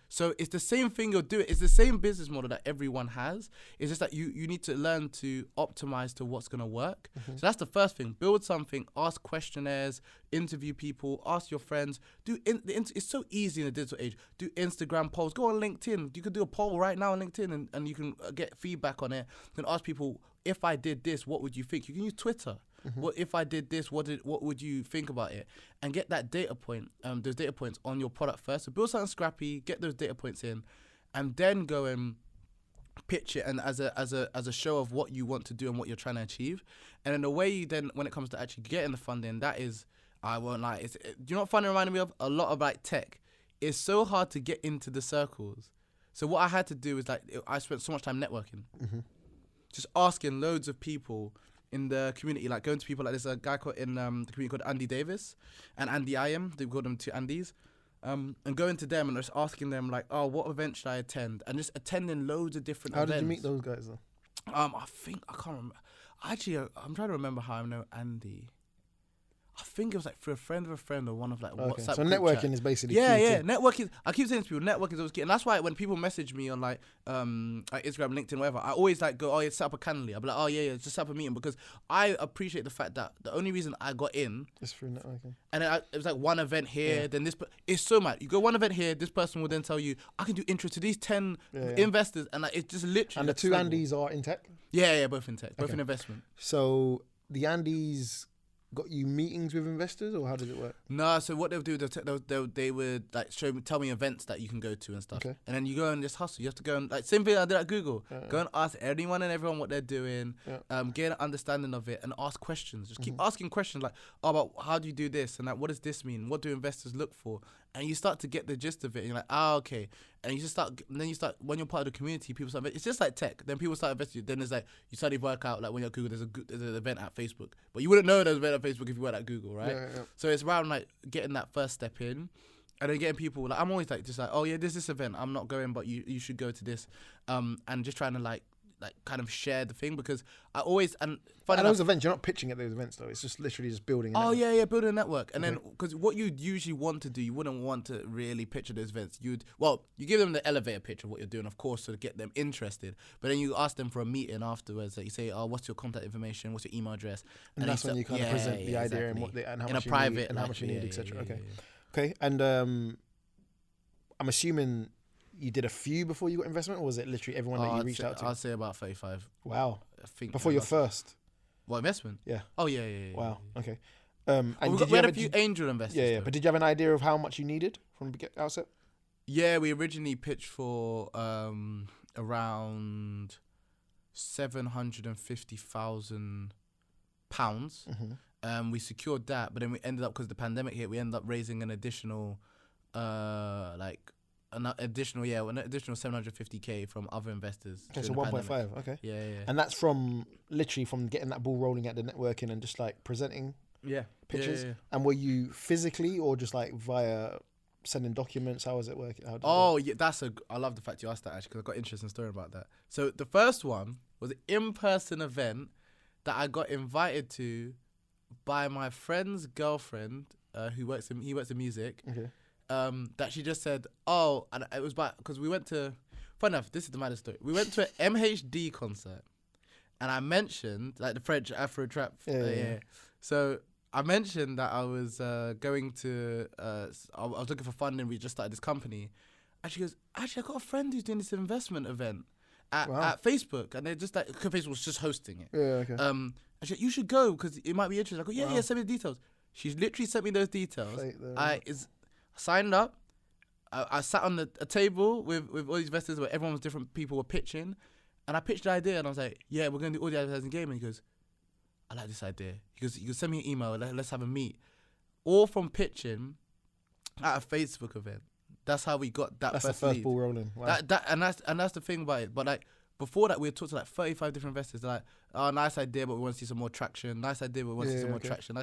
So it's the same thing you're doing. It's the same business model that everyone has. It's just that you need to learn to optimize to what's going to work. So that's the first thing. Build something, ask questionnaires, interview people, ask your friends. It's so easy in the digital age. Do Instagram polls. Go on LinkedIn. You could do a poll right now on LinkedIn and you can get feedback on it. You can ask people, if I did this, what would you think? You can use Twitter. What if I did this? What would you think about it? And get that data point, those data points on your product first. So build something scrappy, get those data points in, and then go and pitch it and as a show of what you want to do and what you're trying to achieve. And in the way you then, when it comes to actually getting the funding, that is, I won't lie. Do you know what funding reminded me of? A lot of like tech. It's so hard to get into the circles So what I had to do is like I spent so much time networking, just asking loads of people in the community, like going to people like there's a guy called in the community called Andy Davis and Andy Iam. They called them two Andys. And going to them and just asking them like, oh, what event should I attend? And just attending loads of different events. How did you meet those guys though? I can't remember. Actually, I'm trying to remember how I know Andy. I think it was like for a friend of a friend or one of like WhatsApp. So networking chat. is basically networking. I keep saying to people, networking is always key, and that's why when people message me on like Instagram, LinkedIn, whatever, I always like go, oh yeah, set up a Calendly. I'll be like, oh yeah, just set up a meeting because I appreciate the fact that the only reason I got in is through networking. And then it was like one event here, then this. It's so mad. You go one event here, this person will then tell you, I can do intro to these 10 investors, and like it's just literally. And the two Andys are in tech. Yeah, both in tech, both in investment. So the Andys got you meetings with investors, or how does it work? No, so what they'll do, they would like tell me events that you can go to and stuff, and then you go and just hustle. You have to go and like same thing I did at Google. Go and ask anyone and everyone what they're doing, get an understanding of it, and ask questions. Just keep asking questions like, oh, about how do you do this, and like what does this mean? What do investors look for? And you start to get the gist of it. And you're like, okay. And you just start. Then you start when you're part of the community. People start. It's just like tech. Then people start investing. Then there's like you suddenly work out like when you're at Google. There's an event at Facebook, but you wouldn't know there's an event at Facebook if you weren't at Google, right? So it's around like getting that first step in, and then getting people like I'm always like just like, oh yeah, there's this event. I'm not going, but you should go to this, and just trying to like kind of share the thing because I always and those events you're not pitching at those events though. It's just literally just building. Building a network, and then because what you'd usually want to do, you wouldn't want to really pitch at those events. You give them the elevator pitch of what you're doing, of course, to get them interested. But then you ask them for a meeting afterwards. Like you say, oh, what's your contact information? What's your email address? And that's when you kind of present the idea and what and how much you need and how much you need, etc. Okay, and I'm assuming. You did a few before you got investment, or was it literally everyone that you reached out to? I'd say about 35. Wow. I think before your first? What, investment? Yeah. Oh, yeah. Wow, okay. And we had a few angel investors. Yeah, but did you have an idea of how much you needed from the outset? Yeah, we originally pitched for around £750,000. We secured that, but then we ended up, because the pandemic hit, we ended up raising an additional an additional 750k from other investors. Okay, so 1.5. Okay. Yeah. And that's from getting that ball rolling at the networking and just like presenting. Pitches. Yeah. And were you physically or just like via sending documents? How was it working? I love the fact you asked that actually because I've got an interesting story about that. So the first one was an in-person event that I got invited to by my friend's girlfriend, he works in music. Okay. That she just said, oh, and it was because we went to, fun enough, this is the maddest story. We went to an MHD concert, and I mentioned, like the French Afro Trap. Yeah. So I mentioned that I was going to, I was looking for funding. We just started this company. And she goes, actually, I got a friend who's doing this investment event at Facebook. And they're just like, Facebook was just hosting it. Yeah, okay. And she said, you should go because it might be interesting. I go, yeah, send me the details. She's literally sent me those details. I signed up. I sat on a table with all these investors where everyone was different. People were pitching, and I pitched the idea, and I was like, "Yeah, we're going to do audio advertising game." And he goes, "I like this idea." He goes, "You can send me an email. Let's have a meet." All from pitching at a Facebook event. That's how we got that. That's the first ball rolling. Wow. That's the thing about it. But like before that, we had talked to like 35 different investors. They're like, "Oh, nice idea, but we want to see some more traction. Nice idea, but we want to see some more traction."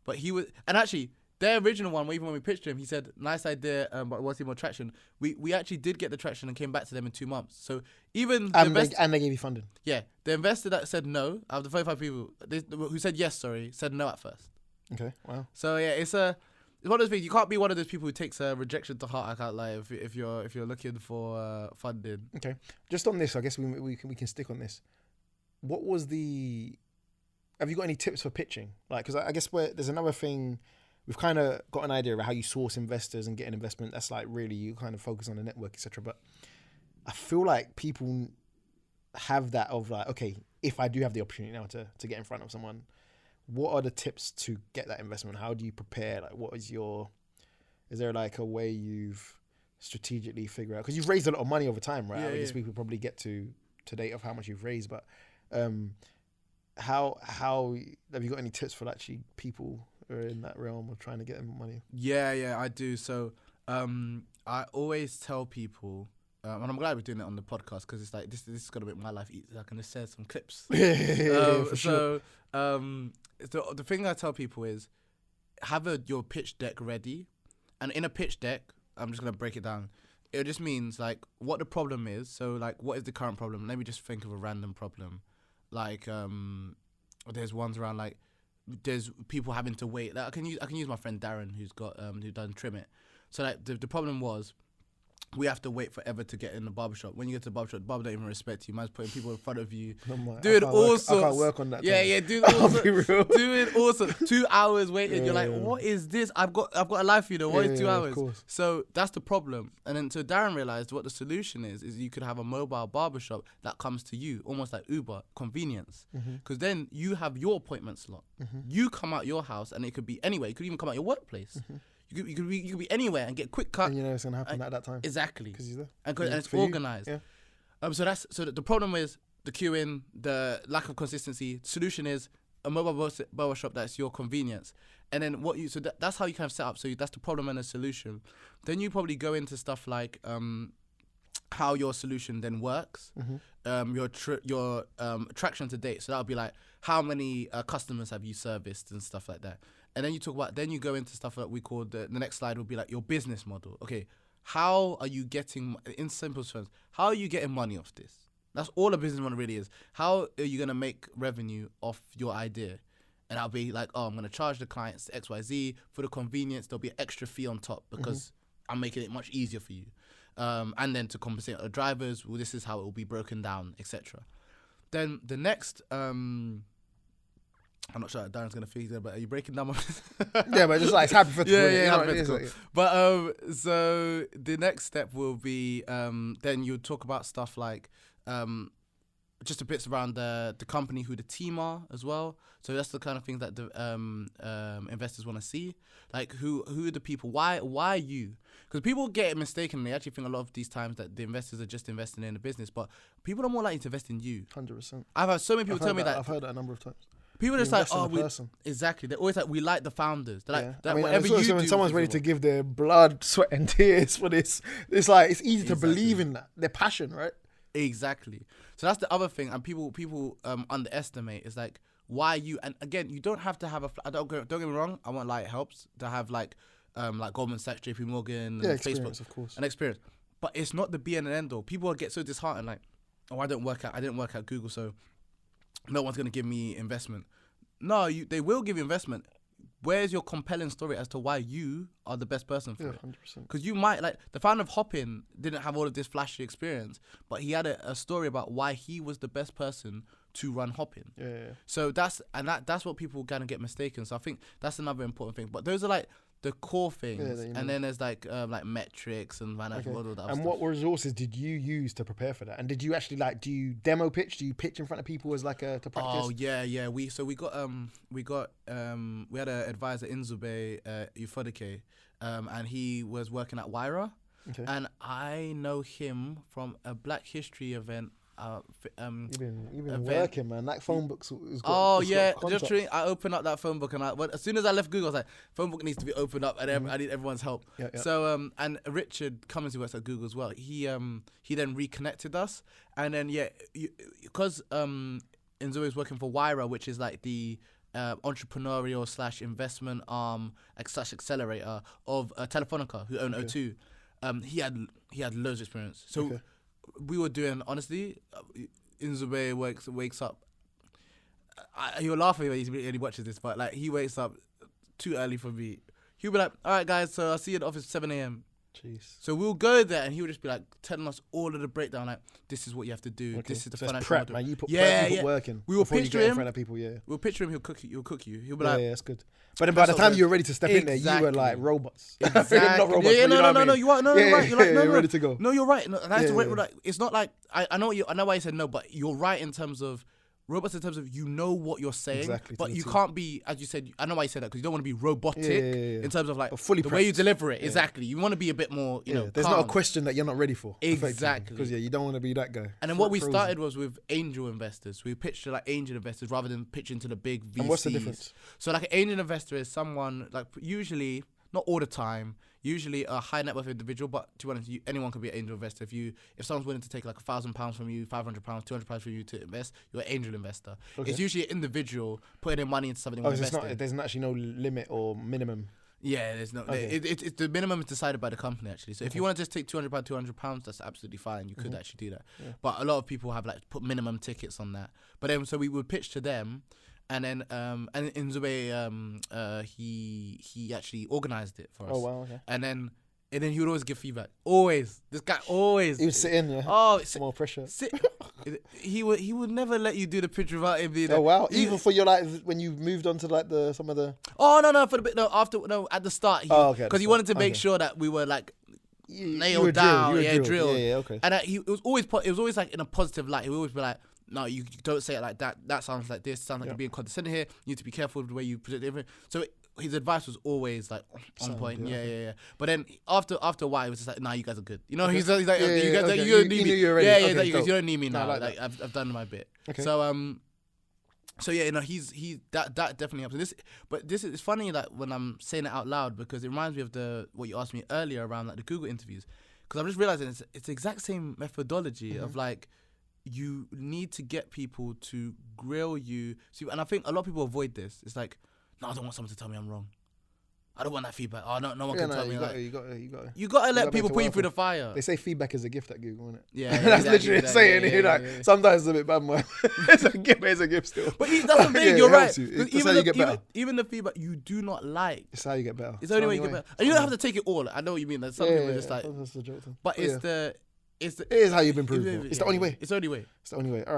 But he was, and actually. Their original one, even when we pitched him, he said, nice idea, but I want to see more traction. We actually did get the traction and came back to them in 2 months. So even... And they gave you funding. Yeah. The investor that said no, out of the 35 people, who said yes, said no at first. Okay, wow. So yeah, it's one of those things. You can't be one of those people who takes a rejection to heart, I can't lie, if you're looking for funding. Okay. Just on this, I guess we can stick on this. What was the... Have you got any tips for pitching? Like, because I guess there's another thing... We've kind of got an idea of how you source investors and get an investment. That's like really you kind of focus on the network, etc. But I feel like people have that of like, okay, if I do have the opportunity now to get in front of someone, what are the tips to get that investment? How do you prepare? Like, is there like a way you've strategically figured out? Because you've raised a lot of money over time, right? I guess we could probably get to date of how much you've raised, but how have you got any tips for actually people are in that realm of trying to get money? Yeah, I do. So I always tell people and I'm glad we're doing it on the podcast because it's like this is gonna make my life easy. I can just share some clips. For sure. The thing I tell people is have your pitch deck ready, and in a pitch deck, I'm just gonna break it down. It just means like what the problem is. So like, what is the current problem? Let me just think of a random problem. Like there's ones around like there's people having to wait. Like, I can use my friend Darren who's got who done Trim It. So like the problem was, we have to wait forever to get in the barbershop. When you get to the barbershop, the barber don't even respect you. Man's putting people in front of you, doing all sorts. I can't work on that. Yeah, doing all sorts. Doing all sorts. 2 hours waiting. Yeah, you're like, what is this? I've got a life, you know. What is 2 hours? So that's the problem. And then so Darren realized what the solution is you could have a mobile barbershop that comes to you, almost like Uber, convenience. Because then you have your appointment slot. You come out your house, and it could be anywhere. You could even come out your workplace. You could be anywhere and get quick cut. And you know it's gonna happen at that time. Exactly. Because he's there. And it's organised. Yeah. So the problem is the queuing, the lack of consistency. Solution is a mobile barbershop that's your convenience. And then that's how you kind of set up. So that's the problem and the solution. Then you probably go into stuff like how your solution then works. Your attraction to date. So that'll be like how many customers have you serviced and stuff like that. And then you go into stuff that we call the next slide will be like your business model. Okay, how are you getting, in simple terms, how are you getting money off this? That's all a business model really is. How are you going to make revenue off your idea? And I'll be like, I'm going to charge the clients XYZ for the convenience. There'll be an extra fee on top because I'm making it much easier for you. And then to compensate the drivers, well, this is how it will be broken down, etc. Then the next... I'm not sure Darren's going to fix it, but are you breaking down my... Yeah, but just like it's hypothetical. Hypothetical. But so the next step will be then you talk about stuff like just a bit around the company, who the team are as well. So that's the kind of things that the investors want to see. Like who are the people? Why you? Because people get it mistaken. They actually think a lot of these times that the investors are just investing in the business, but people are more likely to invest in you. 100%. I've had so many people tell me that. I've heard that a number of times. People are just like, exactly. They're always like, we like the founders. They're like, whatever you do. When someone's ready to give their blood, sweat, and tears for this, it's like it's easy to believe in that. Their passion, right? Exactly. So that's the other thing, and people underestimate is like, why you? And again, you don't have to have don't get me wrong. I want like it helps to have like Goldman Sachs, JP Morgan, and Facebook, of course, and experience. But it's not the be and end all. People get so disheartened, like, I didn't work at Google, so no one's going to give me investment. No, they will give you investment. Where's your compelling story as to why you are the best person for it? 100%. Because you might, like, the founder of Hopin didn't have all of this flashy experience, but he had a story about why he was the best person to run Hopin. Yeah. So that's what people kind of get mistaken. So I think that's another important thing. But those are like the core things, and then there's like metrics and financial model. And what resources did you use to prepare for that? And did you actually do you demo pitch? Do you pitch in front of people as like to practice? Oh yeah. We had an advisor Inzube Ufodike, and he was working at Wyra, and I know him from a Black History event. You've been working, man. That phone book's I opened up that phone book, and as soon as I left Google, I was like, phone book needs to be opened up, and I need everyone's help. So and Richard Cummins, who works at Google as well, he then reconnected us, and then because Inzo is working for Wyra, which is like the entrepreneurial / investment arm / accelerator of Telefonica, who own O2. He had loads of experience. So. We were doing, honestly, Inzube wakes up. He'll laugh at me when he watches this, but like he wakes up too early for me. He'll be like, all right, guys, so I'll see you at the office at 7 a.m. Jeez. So we'll go there, and he would just be like telling us all of the breakdown, like, this is what you have to do. This is the financial prep, model. Man. You put prep, you put work in. We will picture him. In front of people, We'll picture him. He'll cook you. He'll be like, that's good. But then by the time you were ready to step in there, you were like robots. Exactly. Not robots. No, you are. No, you're right. You're like, no, ready to go. No, you're right. No, that's like, it's not like I know why you said no, but you're right in terms of robots, in terms of what you're saying, but you can't be, as you said, I know why you said that, because you don't want to be robotic in terms of like fully the way you deliver it. Exactly. You want to be a bit more, there's calm. Not a question that you're not ready for. Exactly. Because you don't want to be that guy. And then what we started was with angel investors. We pitched to like angel investors rather than pitching to the big VCs. And what's the difference? So like an angel investor is someone, like, usually, not all the time, usually a high net worth individual, but to be honest, anyone can be an angel investor. If someone's willing to take like £1,000 from you, £500, £200 from you to invest, you're an angel investor. Okay. It's usually an individual putting in money into something. There's actually no limit or minimum. Yeah, there's no. Okay. It's the minimum is decided by the company actually. So if you want to just take £200, that's absolutely fine. You could actually do that. Yeah. But a lot of people have like put minimum tickets on that. But then so we would pitch to them, and then and in Zubay he actually organised it for us. Oh wow. Okay. And then he would always give feedback. Always. This guy always. He would sit in, yeah. Oh, more pressure. He would never let you do the pitch without him being. Oh wow! Even for your like when you moved on to like some of the. Oh no for the bit at the start. Because he wanted to make sure that we were like nailed down, drilled. Yeah, okay. And it was always like in a positive light. He would always be like, no, you don't say it like that. That sounds like this. Sounds like you're being condescending here. You need to be careful with the way you present everything. So his advice was always like on point. Yeah. But then after a while, he was just like, nah, you guys are good. You know, he's like, you guys, you don't need me. You don't need me now. Like I've done my bit. Okay. So yeah, that definitely helps. It's funny that when I'm saying it out loud because it reminds me of what you asked me earlier around like the Google interviews, because I'm just realizing it's the exact same methodology of like. You need to get people to grill you. See, and I think a lot of people avoid this. It's like, no, I don't want someone to tell me I'm wrong. I don't want that feedback. Oh, no one can tell me. You gotta let people put you through the fire. They say feedback is a gift at Google, isn't it? Yeah, that's literally saying it. Like sometimes it's a bit bad, man. It's a gift still. But that's the thing. You're right. It's how you get better. Even the feedback you do not like. It's how you get better. It's the only way you get better. And you don't have to take it all. I know what you mean. There's some people just like. That's the joke thing. But it is how you've been proven. It's the only way. It's the only way. It's the only way. All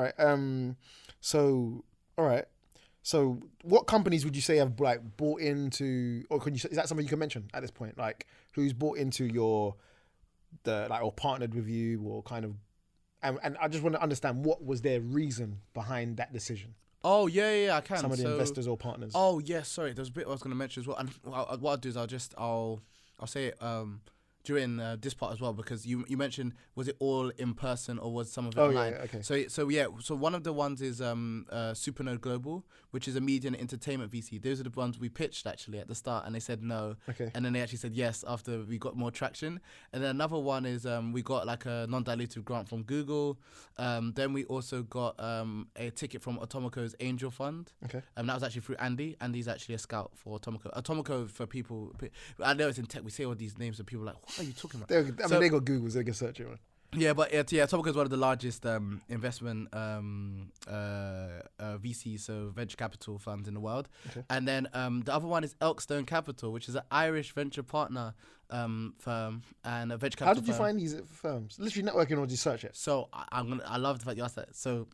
right. So what companies would you say have like bought into, or is that something you can mention at this point? Like who's bought into or partnered with you or kind of, and I just want to understand what was their reason behind that decision. Oh yeah, I can. Some of the investors or partners. Oh yeah, sorry. There's a bit I was going to mention as well. And what I'll do is I'll say it during this part as well, because you mentioned, was it all in person or was some of it online? Yeah, okay. So one of the ones is Supernode Global, which is a media and entertainment VC. Those are the ones we pitched actually at the start, and they said no. Okay. And then they actually said yes after we got more traction. And then another one is we got like a non-dilutive grant from Google. Then we also got a ticket from Atomico's Angel Fund. Okay. And that was actually through Andy. Andy's actually a scout for Atomico. Atomico, for people, I know it's in tech, we say all these names and people are like, what are you talking about? They got Google, so they can search it, right? Yeah, but Atomico is one of the largest investment VCs, so venture capital funds in the world. Okay. And then the other one is Elkstone Capital, which is an Irish venture partner firm and a venture capital. How did you find these firms? Literally networking, or did you search it? So I love the fact you asked that. So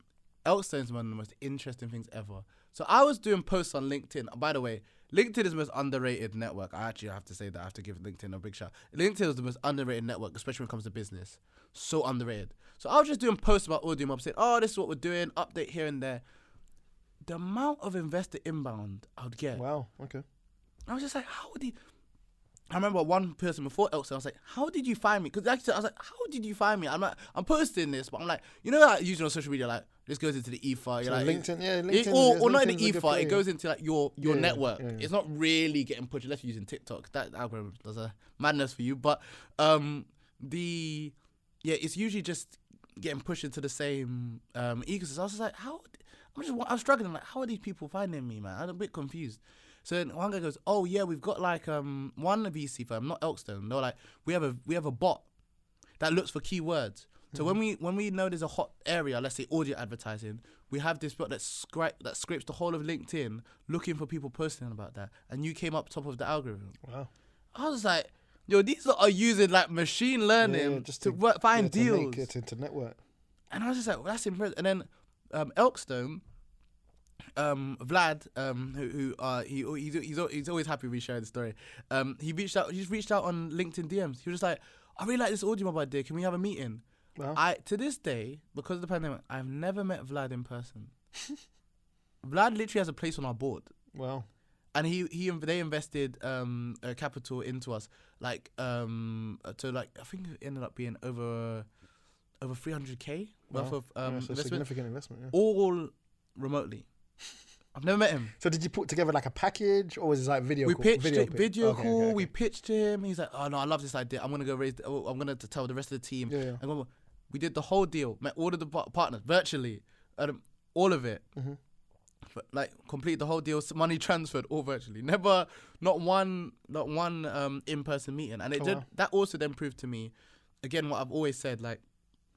Elkstone is one of the most interesting things ever. So I was doing posts on LinkedIn. By the way, LinkedIn is the most underrated network. I actually have to say that. I have to give LinkedIn a big shout. LinkedIn is the most underrated network, especially when it comes to business. So underrated. So I was just doing posts about AudioMob, saying, oh, this is what we're doing, update here and there. The amount of investor inbound I would get. Wow, okay. I was just like, I remember one person before Elkstone, I was like, how did you find me? Because actually, I was like, how did you find me? I'm posting this, but I'm like, you know, like usually on social media, like, this goes into the ether. You're like, LinkedIn. Or not in the ether, it goes into like your network. Yeah. It's not really getting pushed unless you're using TikTok. That algorithm does a madness for you. But it's usually just getting pushed into the same ecosystem. I was just like, I'm struggling. Like, how are these people finding me, man? I'm a bit confused. So then one guy goes, oh yeah, we've got like one VC firm, not Elkstone. They're like, we have a bot that looks for keywords. So when we know there's a hot area, let's say audio advertising, we have this bot that scrapes the whole of LinkedIn looking for people posting about that, and you came up top of the algorithm. Wow! I was like, yo, these are using like machine learning just to find deals. To network. And I was just like, well, that's impressive. And then Elkstone, Vlad, he's always happy we share the story. He reached out on LinkedIn DMs. He was just like, I really like this AudioMob idea. Can we have a meeting? Wow. To this day, because of the pandemic, I've never met Vlad in person. Vlad literally has a place on our board. Wow. And they invested capital into us, like to like, I think it ended up being over 300k worth of investment. investment. Significant investment. Yeah. All remotely. I've never met him. So did you put together like a package, or was it like video? We call? pitched Video call. Okay. We pitched to him. He's like, "Oh no, I love this idea. I'm gonna go I'm gonna tell the rest of the team." Yeah. We did the whole deal. Met all of the partners virtually, all of it. Mm-hmm. But, like, complete the whole deal. Money transferred all virtually. Never, not one in-person meeting. And that also then proved to me, again, what I've always said. Like,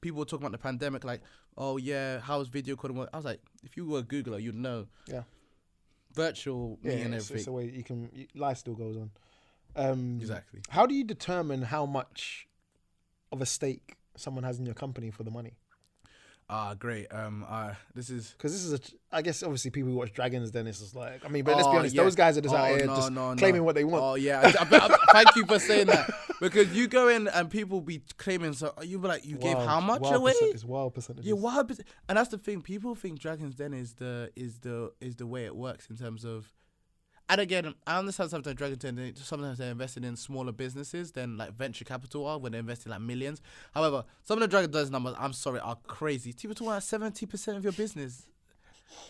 people were talking about the pandemic, like, oh yeah, how's video calling work? I was like, if you were a Googler, you'd know. Yeah. Virtual meeting and everything. It's a way life still goes on. Exactly. How do you determine how much of a stake someone has in your company for the money? Great. This is I guess obviously people who watch Dragons, then it's just like, I mean, but let's be honest, those guys are just out here claiming what they want. Oh yeah, thank you for saying that, because you go in and people be claiming, so you be like, you gave how much away? It's wild percentages. Yeah, wild. And that's the thing. People think Dragons Den is the way it works in terms of. And again, I understand sometimes Dragons Den, sometimes they're invested in smaller businesses than like venture capital are when they're investing like millions. However, some of the Dragons Den numbers, I'm sorry, are crazy. People talking about 70% of your business.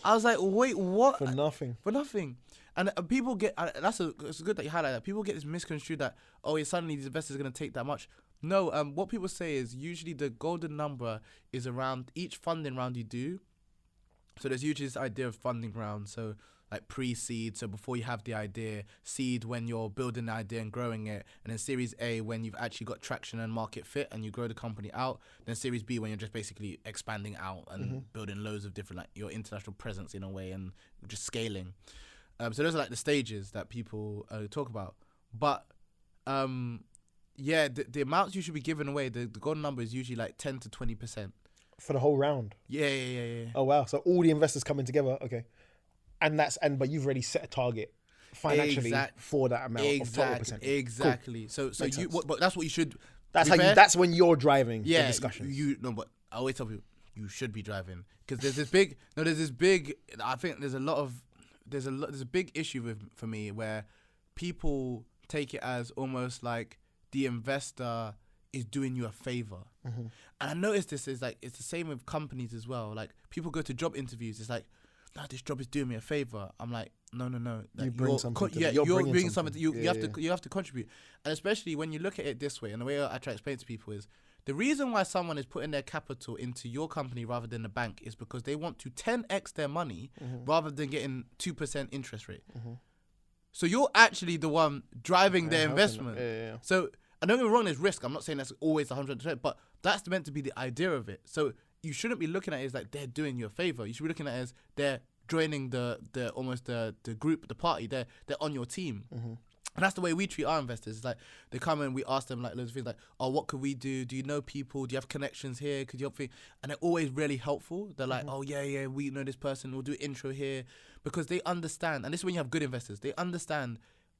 I was like, wait, what? For nothing. And people get, it's good that you highlight that. People get this misconstrued that, suddenly these investors are going to take that much. No, what people say is usually the golden number is around each funding round you do. So there's usually this idea of funding round. So like pre-seed, so before you have the idea, seed when you're building the idea and growing it, and then Series A when you've actually got traction and market fit and you grow the company out, then Series B when you're just basically expanding out and building loads of different, like your international presence in a way and just scaling. So those are like the stages that people talk about. But the amounts you should be giving away, the golden number is usually like 10 to 20%. For the whole round? Yeah. Oh wow, so all the investors coming together, okay. But you've already set a target financially for that amount of total percentage. Exactly. Cool. So but that's what you should. That's when you're driving the discussions. But I always tell people you should be driving, because there's this big. I think there's a big issue for me where people take it as almost like the investor is doing you a favor. And I noticed this is like, it's the same with companies as well. Like people go to job interviews, it's like, no, this job is doing me a favor. I'm like, no. Like, you bring something. You're bringing something. You have to contribute, and especially when you look at it this way. And the way I try to explain to people is the reason why someone is putting their capital into your company rather than the bank is because they want to 10x their money rather than getting 2% interest rate. So you're actually the one driving their investment. Yeah. So, and don't get me wrong, there's risk. I'm not saying that's always 100%, but that's meant to be the idea of it. So you shouldn't be looking at it as like they're doing you a favor. You should be looking at it as they're joining the group, the party. They're on your team. And that's the way we treat our investors. It's like they come and we ask them like loads of things like, oh, what could we do? Do you know people? Do you have connections here? Could you help me? And they're always really helpful. They're like, oh yeah, we know this person. We'll do intro here, because they understand. And this is when you have good investors. They understand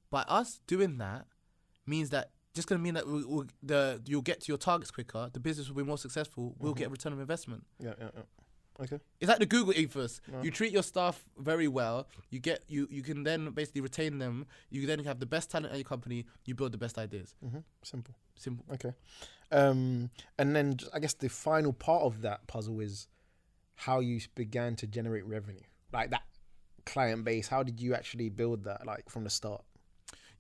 by us doing that means that just going to mean that you'll get to your targets quicker. The business will be more successful. We'll get a return of investment. Yeah. Okay. It's like the Google ethos. You treat your staff very well. You can then basically retain them. You then have the best talent at your company. You build the best ideas. Simple. Okay. And then I guess the final part of that puzzle is how you began to generate revenue, like that client base. How did you actually build that, like from the start?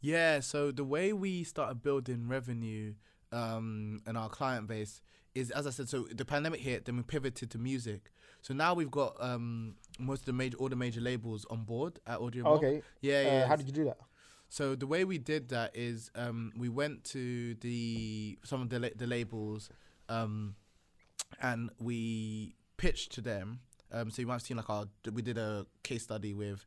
Yeah. So the way we started building revenue and our client base is, as I said, so the pandemic hit, then we pivoted to music. So now we've got all the major labels on board at AudioMob. Okay. Yeah. How did you do that? So the way we did that is we went to some of the labels and we pitched to them. So you might have seen we did a case study with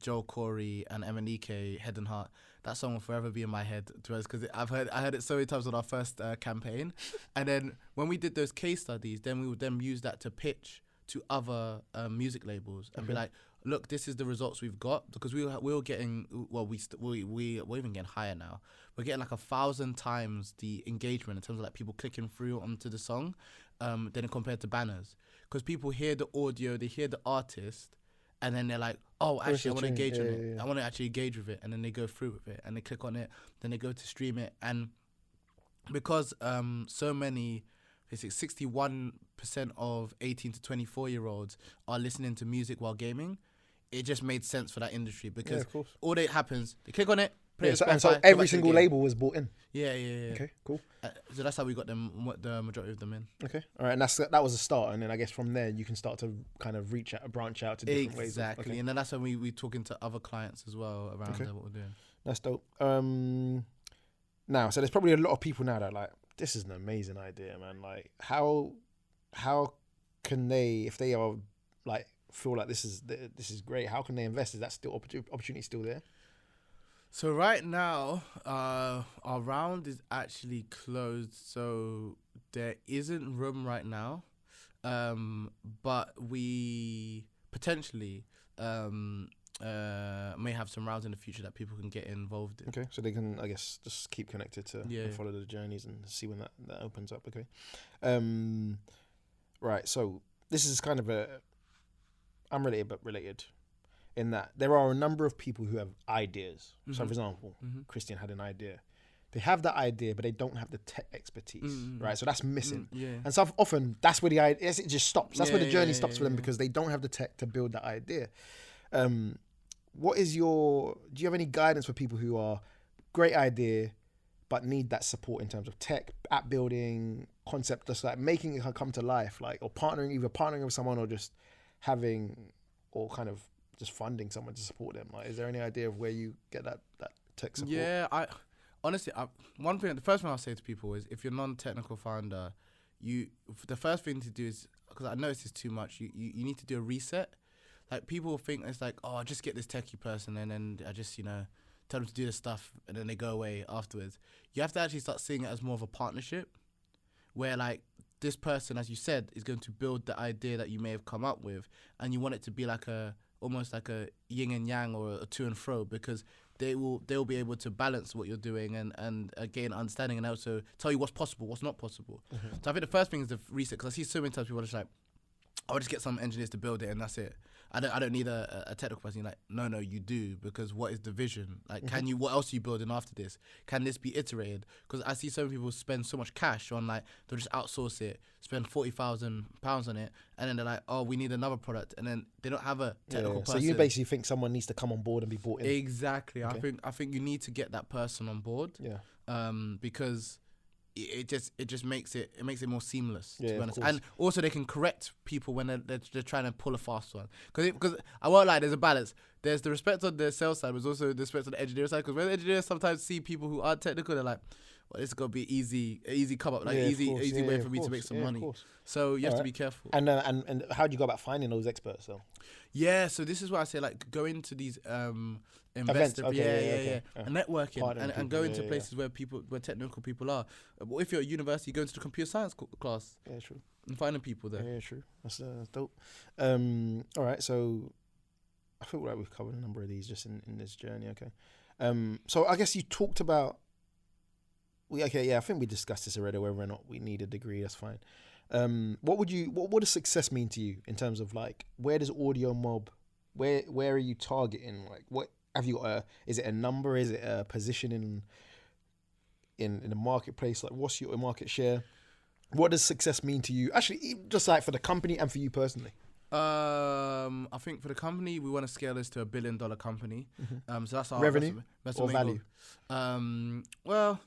Joel Corey and Emanike, Head and Heart. That song will forever be in my head, because I heard it so many times on our first campaign. And then when we did those case studies, then we would then use that to pitch to other music labels and be like, look, this is the results we've got, because we were getting, we're even getting higher now. We're getting like 1,000 times the engagement in terms of like people clicking through onto the song than compared to banners, because people hear the audio, they hear the artist, and then they're like, oh, actually, I want to engage on it. I want to actually engage with it. And then they go through with it and they click on it. Then they go to stream it. And because so many, basically 61% of 18 to 24-year-olds are listening to music while gaming, it just made sense for that industry because of course. all that happens, they click on it. So every single label was bought in. Yeah. Okay, cool. So that's how we got the majority of them in. Okay, all right, and that was a start, and then I guess from there you can start to kind of branch out to different ways. Exactly, and then that's when we talking to other clients as well around what we're doing. That's dope. Now, so there's probably a lot of people now that are like, this is an amazing idea, man. Like, how can they, if they are like feel like this is great, how can they invest? Is that still opportunity still there? So right now, our round is actually closed, so there isn't room right now. But we potentially may have some rounds in the future that people can get involved in. Okay, so they can, I guess, just keep connected to and follow the journeys and see when that opens up. Okay, right. So this is kind of I'm related. In that there are a number of people who have ideas. Mm-hmm. So, for example, Christian had an idea. They have that idea, but they don't have the tech expertise, right? So that's missing. And so often that's where it just stops. That's where the journey stops for them because they don't have the tech to build that idea. Do you have any guidance for people who are great idea, but need that support in terms of tech, app building, concept, just like making it come to life, like, or partnering with someone or just just funding someone to support them? Like, is there any idea of where you get that tech support? Yeah, the first thing I'll say to people is, if you're a non-technical founder, the first thing to do is, because I know this is too much, you need to do a reset. Like, people think it's like, oh, I just get this techie person and then I just, tell them to do this stuff and then they go away afterwards. You have to actually start seeing it as more of a partnership where, like, this person, as you said, is going to build the idea that you may have come up with, and you want it to be like almost like a yin and yang or a to and fro, because they'll be able to balance what you're doing and gain understanding and also tell you what's possible, what's not possible. Mm-hmm. So I think the first thing is the reset, because I see so many times people are just like, I'll just get some engineers to build it and that's it. I don't need a technical person. You're like, no, you do, because what is the vision? Like, what else are you building after this? Can this be iterated? Because I see some people spend so much cash on, like, they'll just outsource it, spend £40,000 on it, and then they're like, oh, we need another product, and then they don't have a technical person. So you basically think someone needs to come on board and be brought in? Exactly. Okay. I think you need to get that person on board. Yeah. Because it just makes it more seamless, to be honest. And also they can correct people when they're trying to pull a fast one, because I won't lie, there's a balance. There's the respect on the sales side, but there's also the respect on the engineering side, because when the engineers sometimes see people who aren't technical, they're like, well, this is gonna be easy come up, like easy way for me to make some money. So you have to be careful. And how do you go about finding those experts though? Yeah, so this is why I say, like, go into these investor, and networking, and go into places where technical people are. If you're at university, go into the computer science class. Yeah, true. And finding people there. Yeah, true. That's dope. All right, so I feel like we've covered a number of these just in this journey. Okay. So I guess you talked about. I think we discussed this already. Whether or not we need a degree, that's fine. What does success mean to you in terms of, like, where does AudioMob, where are you targeting? Like, what have you got? Is it a number? Is it a position in the marketplace? Like, what's your market share? What does success mean to you? Actually, just like for the company and for you personally. I think for the company, we want to scale this to $1 billion company. Mm-hmm. So that's our revenue or value. Well,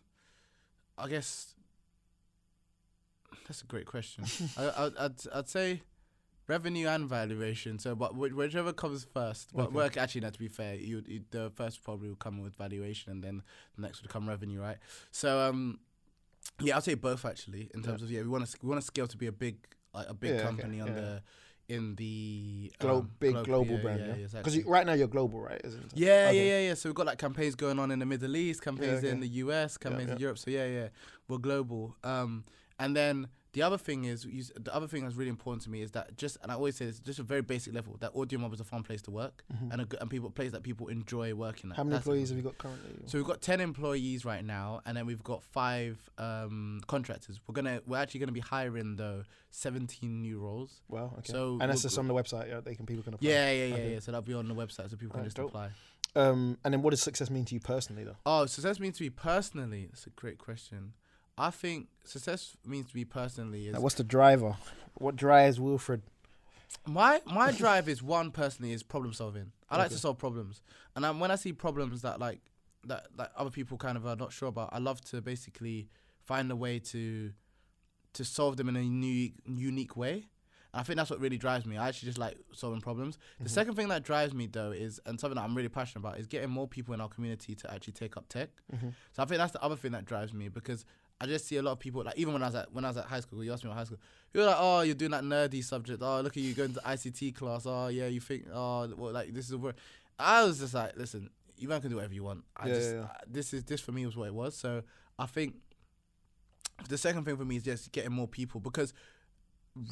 I guess that's a great question. I'd say revenue and valuation. So, but whichever comes first. But work, actually, to be fair, the first probably will come with valuation, and then the next will come revenue, right? So, I'd say both actually. In terms of we want to scale to be a big company in the global brand. Yeah, because exactly. Right now you're global, right? Isn't it? Yeah. So we've got, like, campaigns going on in the Middle East, campaigns in the US, campaigns in Europe. So we're global. And then the other thing that's really important to me is that and I always say this, just a very basic level, that AudioMob is a fun place to work, and a place that people enjoy working at. How many employees have you got currently? So we've got 10 employees right now, and then we've got 5 contractors. We're actually gonna be hiring 17 new roles. Wow. Okay. So and that's just on the website. Yeah, people can apply. Yeah. So that'll be on the website, so people can just apply. And then what does success mean to you personally, though? Oh, success means to me personally. That's a great question. I think success means to me personally is... What's the driver? What drives Wilfrid? My drive is one personally is problem solving. I like to solve problems, and when I see problems that other people kind of are not sure about, I love to basically find a way to solve them in a unique way. And I think that's what really drives me. I actually just like solving problems. The second thing that drives me though is, and something that I'm really passionate about, is getting more people in our community to actually take up tech. So I think that's the other thing that drives me, because I just see a lot of people, like even when I was at high school, you asked me about high school, you were like, oh, you're doing that nerdy subject. Oh, look at you going to ICT class. Oh, yeah, you think, oh, well, like this is a word. I was just like, listen, you man can do whatever you want. This for me was what it was. So I think the second thing for me is just getting more people, because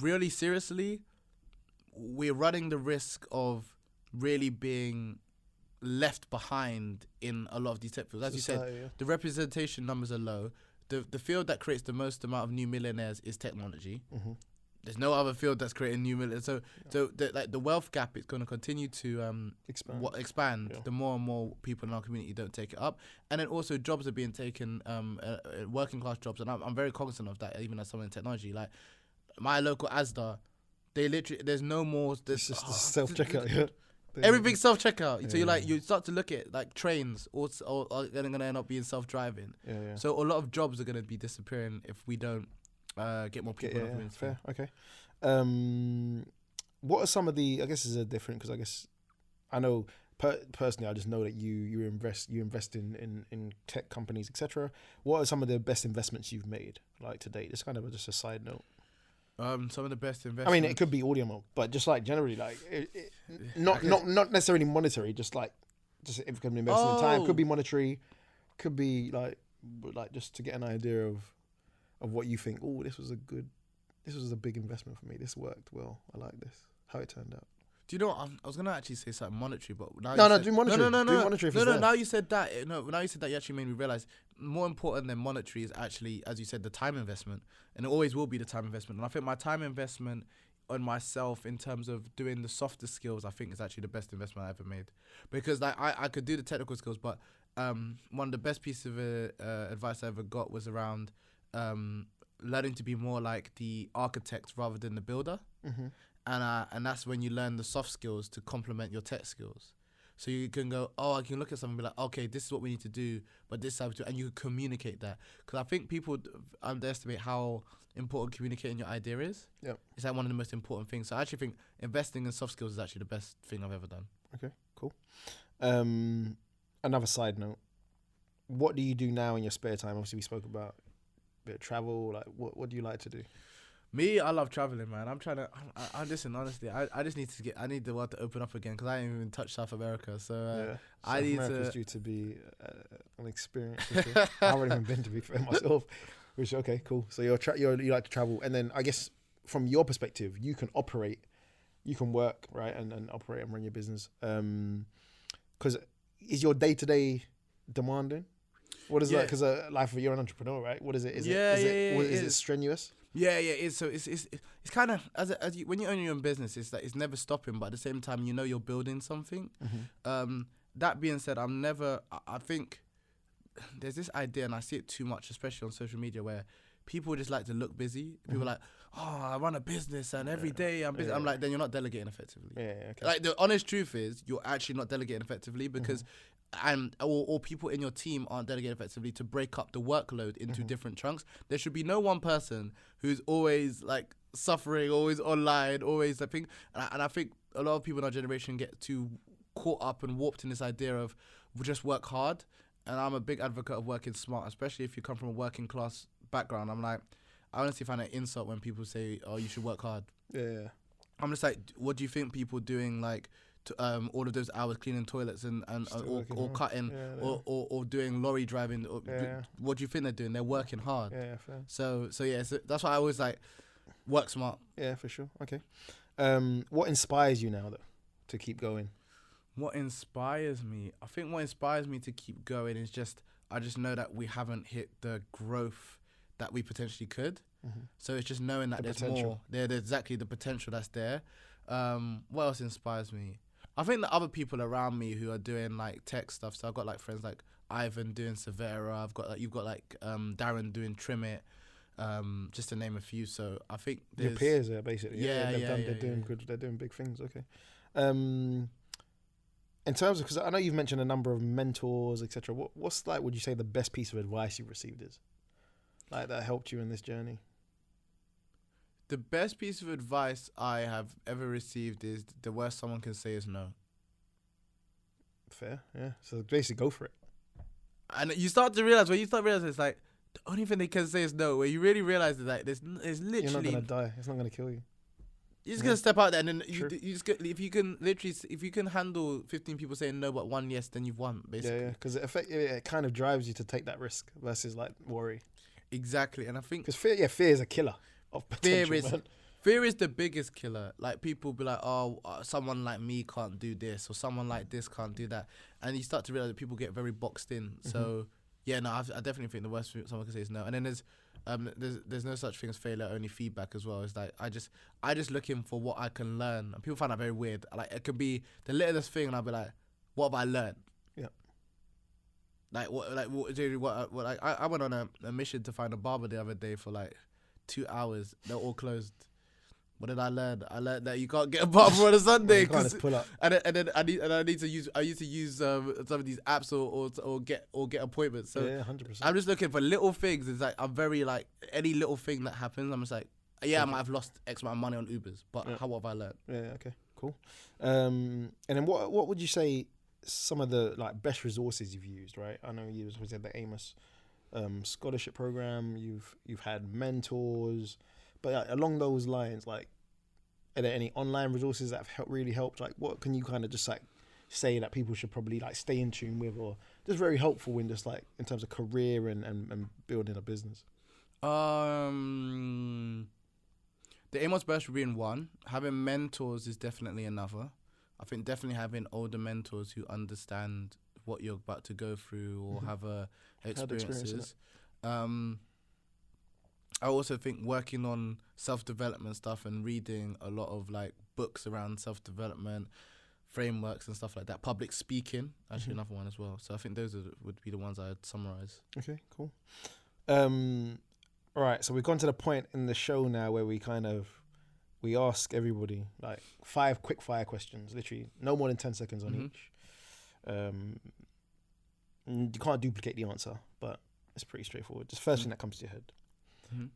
really seriously, we're running the risk of really being left behind in a lot of these tech fields. As you said, the representation numbers are low. The field that creates the most amount of new millionaires is technology. There's no other field that's creating new millionaires. So the wealth gap is going to continue to expand the more and more people in our community don't take it up. And then also jobs are being taken, working class jobs, and I'm very cognizant of that, even as someone in technology. Like my local Asda, they literally, there's no more. It's just self-checkout, Everything's self-checkout. So you start to look at like trains, or are going to end up being self-driving. So a lot of jobs are going to be disappearing if we don't get more people. Fair. Okay. What are some of the? I guess this is different, because I guess I know personally. I just know that you invest in tech companies, etc. What are some of the best investments you've made, like to date? It's kind of just a side note. Some of the best investments. I mean, it could be AudioMob, but just like generally, like not necessarily monetary. Just if it could be invested in time, could be monetary, could be like just to get an idea of what you think. Oh, this was a big investment for me. This worked well. I like this. How it turned out. Do you know what? I was gonna actually say something monetary, but now do monetary. No. Do monetary. Now you said that. Now you said that, you actually made me realize more important than monetary is actually, as you said, the time investment, and it always will be the time investment. And I think my time investment on myself in terms of doing the softer skills, I think is actually the best investment I ever made, because like I could do the technical skills, but one of the best pieces of advice I ever got was around learning to be more like the architect rather than the builder. And that's when you learn the soft skills to complement your tech skills. So you can go, I can look at something and be like, okay, this is what we need to do, but this is how we do it, and you can communicate that. Because I think people underestimate how important communicating your idea is. Yeah, it's like one of the most important things. So I actually think investing in soft skills is actually the best thing I've ever done. Okay, cool. Another side note: what do you do now in your spare time? Obviously, we spoke about a bit of travel. Like, what do you like to do? Me, I love traveling, man. I listen, honestly, I just need to I need the world to open up again, because I haven't even touched South America. So I need America's due to be an experience. I haven't even been, to be fair, myself. Which, okay, cool. So you like to travel, and then I guess from your perspective, you can work, right, and operate and run your business. Because is your day-to-day demanding? What is that? Because you're an entrepreneur, right? What is it? Is it strenuous? Yeah. So it's kind of when you own your own business, it's like it's never stopping, but at the same time, you're building something. That being said, I think there's this idea, and I see it too much, especially on social media, where people just like to look busy. People are like, I run a business and every day I'm busy. I'm like, then you're not delegating effectively. Okay. Like the honest truth is, you're actually not delegating effectively, because or people in your team aren't delegating effectively to break up the workload into different chunks. There should be no one person who's always like suffering, always online, always like thing. And I think a lot of people in our generation get too caught up and warped in this idea of we just work hard. And I'm a big advocate of working smart, especially if you come from a working class background. I'm like, I honestly find it insult when people say, "Oh, you should work hard." Yeah. I'm just like, what do you think people doing like all of those hours cleaning toilets and or cutting or doing lorry driving? What do you think they're doing? They're working hard. Yeah, fair. So that's why I always like work smart. Yeah, for sure. Okay. What inspires you now though to keep going? What inspires me? I think what inspires me to keep going is I just know that we haven't hit the growth that we potentially could. So it's just knowing that there's more. There's exactly the potential that's there. What else inspires me? I think the other people around me who are doing like tech stuff. So I've got like friends like Ivan doing Severa. You've got like Darren doing Trim It. just to name a few. So I think your peers are basically. They're doing good. They're doing big things. Okay. In terms of, because I know you've mentioned a number of mentors, etc. What's like? Would you say the best piece of advice you've received is, like, that helped you in this journey? The best piece of advice I have ever received is the worst someone can say is no. Fair, yeah. So basically, go for it. And you start to realize it's like the only thing they can say is no. Where you really realize that, like, there's literally, you're not gonna die. It's not gonna kill you. You're just gonna step out there, and then you just get, if you can handle 15 people saying no but one yes, then you've won, basically. Yeah, because it kind of drives you to take that risk versus like worry. Exactly, and I think because fear is a killer of potential. Fear is the biggest killer. Like, people be like, oh, someone like me can't do this, or someone like this can't do that, and you start to realize that people get very boxed in. Mm-hmm. So yeah, no, I definitely think the worst thing someone can say is no. And then there's no such thing as failure, only feedback as well. It's like I just looking for what I can learn, and people find that very weird. Like, it could be the littlest thing, and I'll be like, what have I learned? Yeah. Like what I went on a mission to find a barber the other day for like 2 hours. They're all closed. What did I learn? I learned that you can't get a barber on a Sunday. You can't just pull up. And then I used to use some of these apps or get appointments. So yeah, 100%. I'm just looking for little things. It's like, I'm very like, any little thing that happens, I'm just like, yeah, I might have lost X amount of money on Ubers, but how have I learned? Yeah, okay, cool. And then what would you say some of the like best resources you've used, right? I know you said the Amos scholarship program. You've had mentors. But like, along those lines, like, are there any online resources that have really helped? Like, what can you kind of just like say that people should probably like stay in tune with, or just very helpful in just like in terms of career and building a business? The Amos bursary being one. Having mentors is definitely another. I think definitely having older mentors who understand what you're about to go through or have experiences. I also think working on self-development stuff and reading a lot of like books around self-development, frameworks and stuff like that. Public speaking, actually another one as well. So I think those would be the ones I'd summarize. Okay, cool. All right, so we've gone to the point in the show now where we ask everybody like 5 quick fire questions, literally no more than 10 seconds on each. You can't duplicate the answer, but it's pretty straightforward. Just first thing that comes to your head.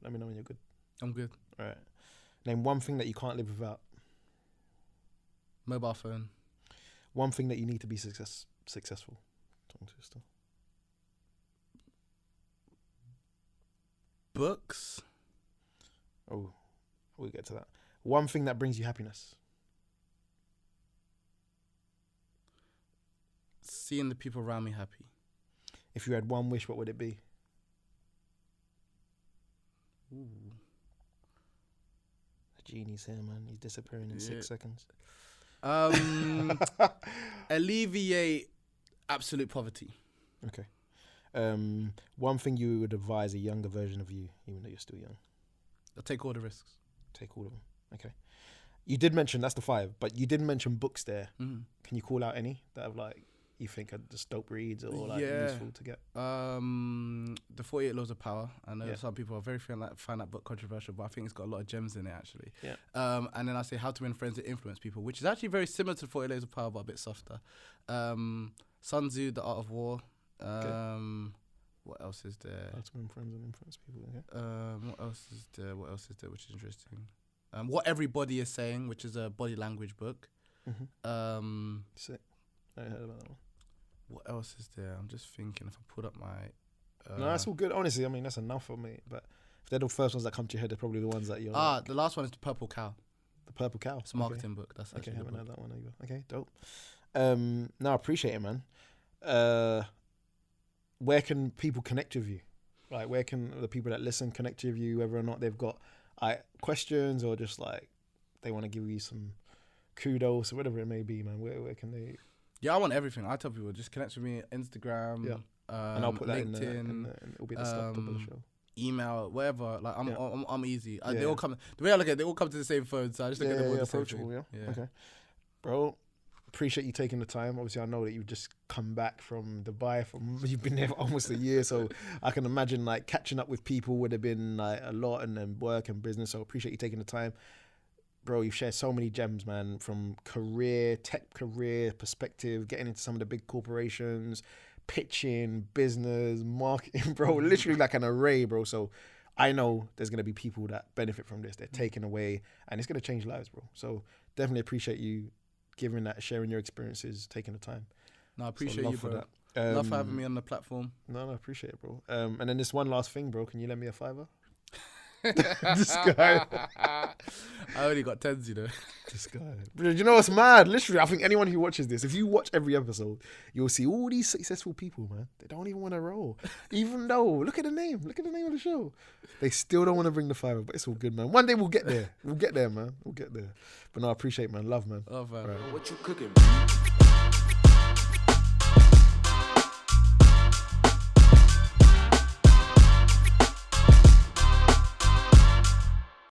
Let me know when you're good. I'm good. All right. Name one thing that you can't live without. Mobile phone. One thing that you need to be successful. Tongue twister. Books. Oh, we'll get to that. One thing that brings you happiness. Seeing the people around me happy. If you had one wish, what would it be? Ooh. The genie's here, man. He's disappearing in 6 seconds. Alleviate absolute poverty. Okay. One thing you would advise a younger version of you, even though you're still young. I'll take all the risks. Take all of them. Okay. You did mention, that's the 5, but you did mention books there. Can you call out any that have like you think are just dope reads or like useful to get? The 48 Laws of Power. I know some people are very find that book controversial, but I think it's got a lot of gems in it actually. Yeah. And then I say How to Win Friends and Influence People, which is actually very similar to 48 Laws of Power, but a bit softer. Sun Tzu, The Art of War. What else is there? How to Win Friends and Influence People. Okay. What else is there? Which is interesting. What Everybody Is Saying, which is a body language book. Sick. I heard about that one. What else is there? I'm just thinking if I put up my... no, that's all good. Honestly, I mean, that's enough for me. But if they're the first ones that come to your head, they're probably the ones that you're like... The last one is The Purple Cow. The Purple Cow? It's a marketing book. That's okay, I haven't heard that one either. Okay, dope. No, I appreciate it, man. Where can people connect with you? Like, where can the people that listen connect with you, whether or not they've got questions or just like they want to give you some kudos or whatever it may be, man? Where can they... Yeah, I want everything. I tell people, just connect with me Instagram, and I'll put that LinkedIn, in it'll be the stuff of the show. Email, whatever. Like I'm easy. They all come. The way I look at it, they all come to the same phone, so I just look at them all the same thing. Yeah. Okay, bro. appreciate you taking the time. Obviously, I know that you've just come back from Dubai. You've been there for almost a year, so I can imagine like catching up with people would have been like a lot, and then work and business. So appreciate you taking the time, bro. You've shared so many gems, man, from tech career perspective, getting into some of the big corporations, pitching, business, marketing, bro. Literally like an array, bro. So I know there's gonna be people that benefit from this. They're taken away, and it's gonna change lives, bro. So definitely appreciate you giving that, sharing your experiences, taking the time. No, I appreciate you, bro. Love for having me on the platform. No, I appreciate it, bro. And then this one last thing, bro. Can you lend me a $5? This guy. I only got 10s, you know. This guy. Bro, you know what's mad? Literally, I think anyone who watches this, if you watch every episode, you'll see all these successful people, man. They don't even want to roll. Even though, look at the name of the show. They still don't want to bring the $5, but it's all good, man. One day we'll get there. We'll get there, man. We'll get there. But no, I appreciate, man. Love, man. Love, man. Right. What you cooking, man?